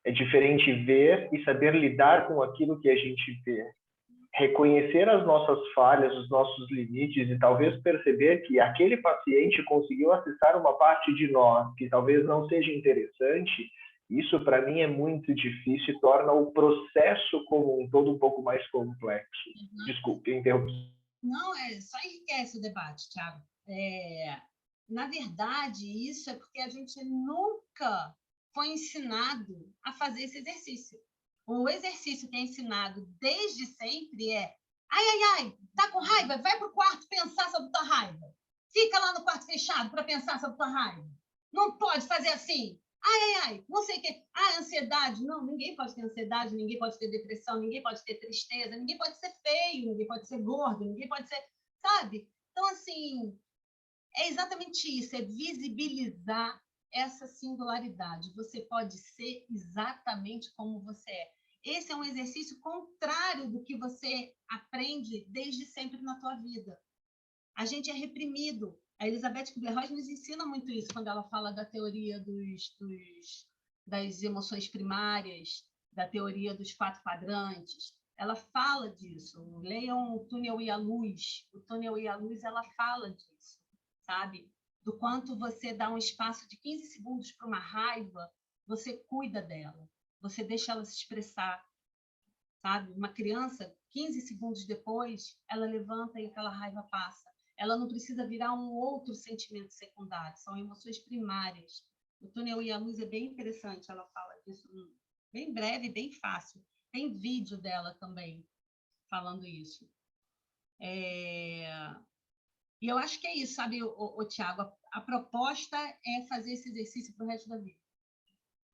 E: é diferente ver e saber lidar com aquilo que a gente vê. Reconhecer as nossas falhas, os nossos limites e talvez perceber que aquele paciente conseguiu acessar uma parte de nós que talvez não seja interessante, isso para mim é muito difícil e torna o processo como um todo um pouco mais complexo. Desculpe, interrompi.
A: Não, só enriquece o debate, Thiago. Na verdade, isso é porque a gente nunca foi ensinado a fazer esse exercício. O exercício que é ensinado desde sempre é ai, tá com raiva? Vai para o quarto pensar sobre tua raiva. Fica lá no quarto fechado para pensar sobre tua raiva. Não pode fazer assim. Ai, não sei o quê. Ansiedade. Não, ninguém pode ter ansiedade, ninguém pode ter depressão, ninguém pode ter tristeza, ninguém pode ser feio, ninguém pode ser gordo, ninguém pode ser... Sabe? Então, assim, é exatamente isso, é visibilizar essa singularidade. Você pode ser exatamente como você é. Esse é um exercício contrário do que você aprende desde sempre na tua vida. A gente é reprimido. A Elizabeth Kubler-Ross nos ensina muito isso quando ela fala da teoria das emoções primárias, da teoria dos 4 quadrantes. Ela fala disso. Leiam o Túnel e a Luz. O Túnel e a Luz, ela fala disso, sabe? Do quanto você dá um espaço de 15 segundos para uma raiva, você cuida dela, você deixa ela se expressar, sabe? Uma criança, 15 segundos depois, ela levanta e aquela raiva passa. Ela não precisa virar um outro sentimento secundário, são emoções primárias. O Túnel e a Luz é bem interessante, ela fala disso bem breve, bem fácil. Tem vídeo dela também falando isso. E eu acho que é isso, sabe, Tiago? A proposta é fazer esse exercício para o resto da vida.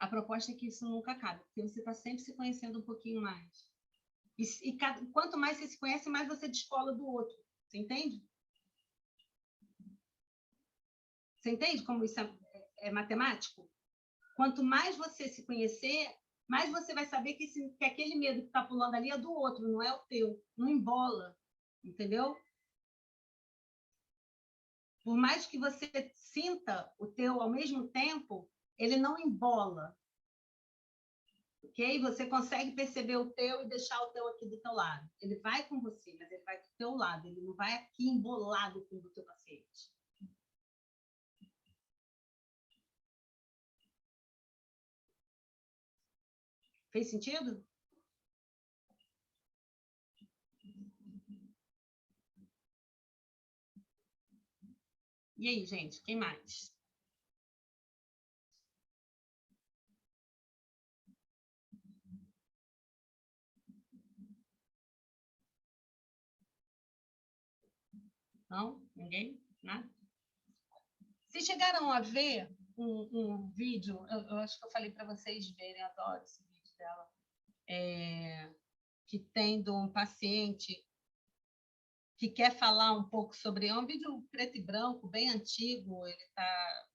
A: A proposta é que isso nunca acabe, porque você está sempre se conhecendo um pouquinho mais. E quanto mais você se conhece, mais você descola do outro. Você entende? Você entende como isso é matemático? Quanto mais você se conhecer, mais você vai saber que aquele medo que está pulando ali é do outro, não é o teu. Não embola, entendeu? Por mais que você sinta o teu ao mesmo tempo, ele não embola. Ok? Você consegue perceber o teu e deixar o teu aqui do teu lado. Ele vai com você, mas ele vai do teu lado. Ele não vai aqui embolado com o do teu paciente. Fez sentido? E aí, gente, quem mais? Não? Ninguém? Nada? Vocês chegaram a ver um vídeo, eu acho que eu falei para vocês verem, eu adoro esse vídeo dela, que tem de um paciente que quer falar um pouco sobre... É um vídeo preto e branco, bem antigo, ele está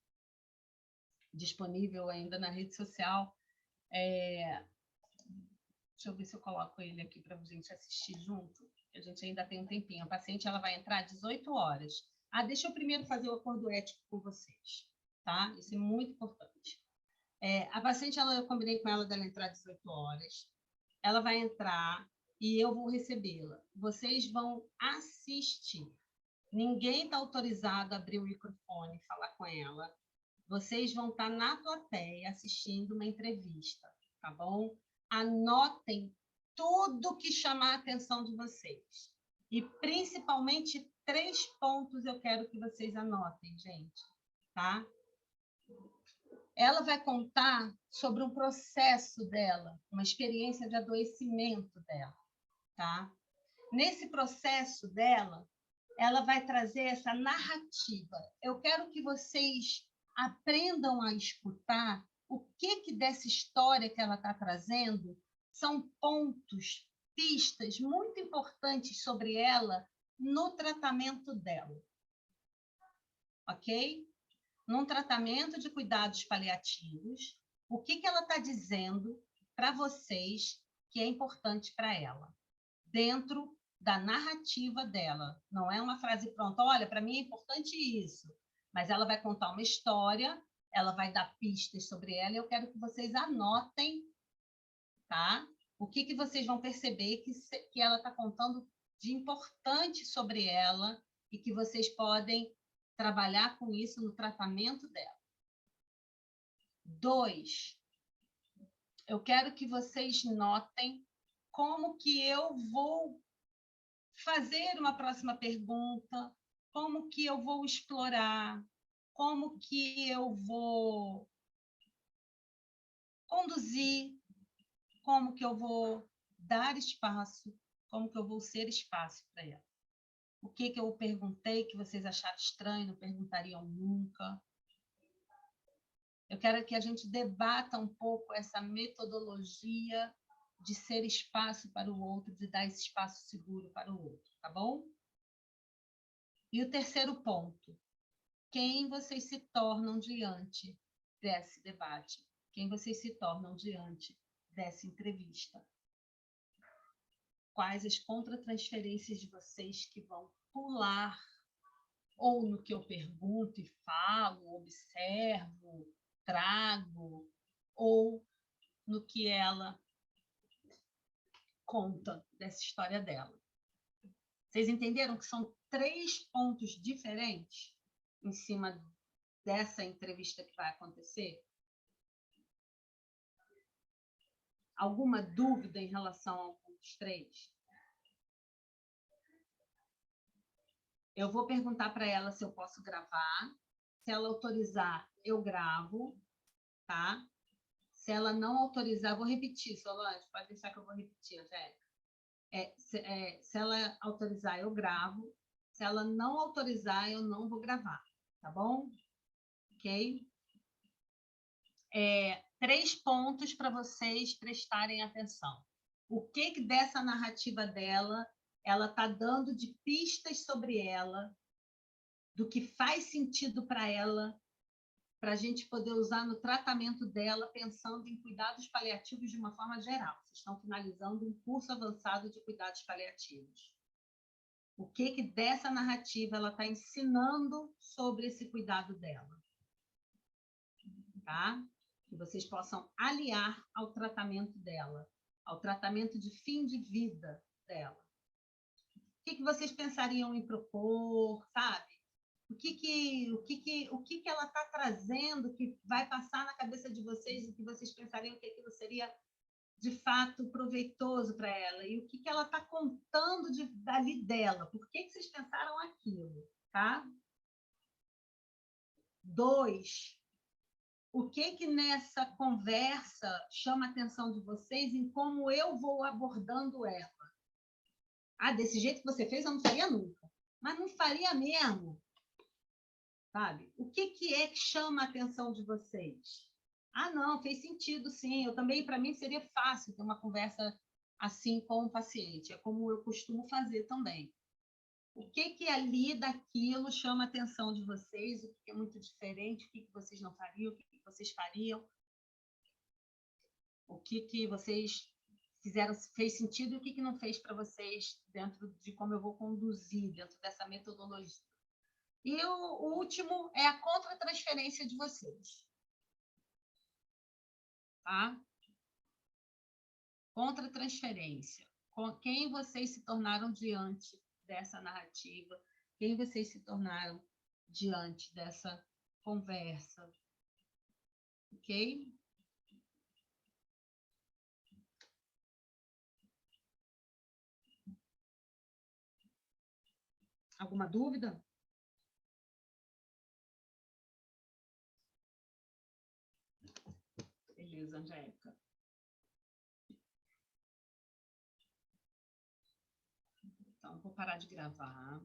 A: disponível ainda na rede social. Deixa eu ver se eu coloco ele aqui para a gente assistir junto. A gente ainda tem um tempinho. A paciente ela vai entrar às 18 horas. Deixa eu primeiro fazer o acordo ético com vocês, tá? Isso é muito importante. A paciente, eu combinei com ela dela entrar às 18 horas. ela vai entrar e eu vou recebê-la. Vocês vão assistir. Ninguém está autorizado a abrir o microfone e falar com ela. Vocês vão estar na plateia assistindo uma entrevista, tá bom? Anotem tudo que chamar a atenção de vocês. E, principalmente, 3 pontos eu quero que vocês anotem, gente, tá? Ela vai contar sobre um processo dela, uma experiência de adoecimento dela, tá? Nesse processo dela, ela vai trazer essa narrativa. Eu quero que vocês aprendam a escutar o que dessa história que ela está trazendo são pontos, pistas muito importantes sobre ela no tratamento dela. Ok? Num tratamento de cuidados paliativos, o que ela está dizendo para vocês que é importante para ela, dentro da narrativa dela. Não é uma frase pronta, olha, para mim é importante isso, mas ela vai contar uma história, ela vai dar pistas sobre ela, e eu quero que vocês anotem, tá? O que vocês vão perceber que ela está contando de importante sobre ela e que vocês podem trabalhar com isso no tratamento dela. 2, eu quero que vocês notem como que eu vou fazer uma próxima pergunta, como que eu vou explorar, como que eu vou conduzir, como que eu vou dar espaço, como que eu vou ser espaço para ela. O que eu perguntei que vocês acharam estranho, não perguntariam nunca. Eu quero que a gente debata um pouco essa metodologia de ser espaço para o outro, de dar esse espaço seguro para o outro, tá bom? E o terceiro ponto, quem vocês se tornam diante desse debate? Quem vocês se tornam diante dessa entrevista? Quais as contratransferências de vocês que vão pular, ou no que eu pergunto e falo, observo, trago, ou no que ela conta dessa história dela. Vocês entenderam que são 3 pontos diferentes em cima dessa entrevista que vai acontecer? Alguma dúvida em relação ao ponto 3? Eu vou perguntar para ela se eu posso gravar. Se ela autorizar, eu gravo, tá? Se ela não autorizar, eu vou repetir, Solange, pode deixar que eu vou repetir, Angélica. Se ela autorizar, eu gravo. Se ela não autorizar, eu não vou gravar, tá bom? Ok? 3 pontos para vocês prestarem atenção. O que dessa narrativa dela ela está dando de pistas sobre ela, do que faz sentido para ela, para a gente poder usar no tratamento dela, pensando em cuidados paliativos de uma forma geral. Vocês estão finalizando um curso avançado de cuidados paliativos. O que dessa narrativa ela está ensinando sobre esse cuidado dela? Tá? Que vocês possam aliar ao tratamento dela, ao tratamento de fim de vida dela. O que vocês pensariam em propor, sabe? O que ela está trazendo que vai passar na cabeça de vocês e que vocês pensariam que aquilo seria, de fato, proveitoso para ela? E o que ela está contando dali dela? Por que vocês pensaram aquilo? Tá? 2, o que nessa conversa chama a atenção de vocês em como eu vou abordando ela? Ah, desse jeito que você fez, eu não faria nunca. Mas não faria mesmo. Sabe? O que é que chama a atenção de vocês? Ah, não, fez sentido, sim. Eu também, para mim, seria fácil ter uma conversa assim com o paciente. É como eu costumo fazer também. O que ali daquilo chama a atenção de vocês? O que é muito diferente? O que vocês não fariam? O que vocês fariam? O que vocês fizeram, fez sentido e o que não fez para vocês dentro de como eu vou conduzir, dentro dessa metodologia. E o último é a contratransferência de vocês. Tá? contra a transferência. Com quem vocês se tornaram diante dessa narrativa? Quem vocês se tornaram diante dessa conversa? Ok? Alguma dúvida? Beleza, Angélica. Então, vou parar de gravar.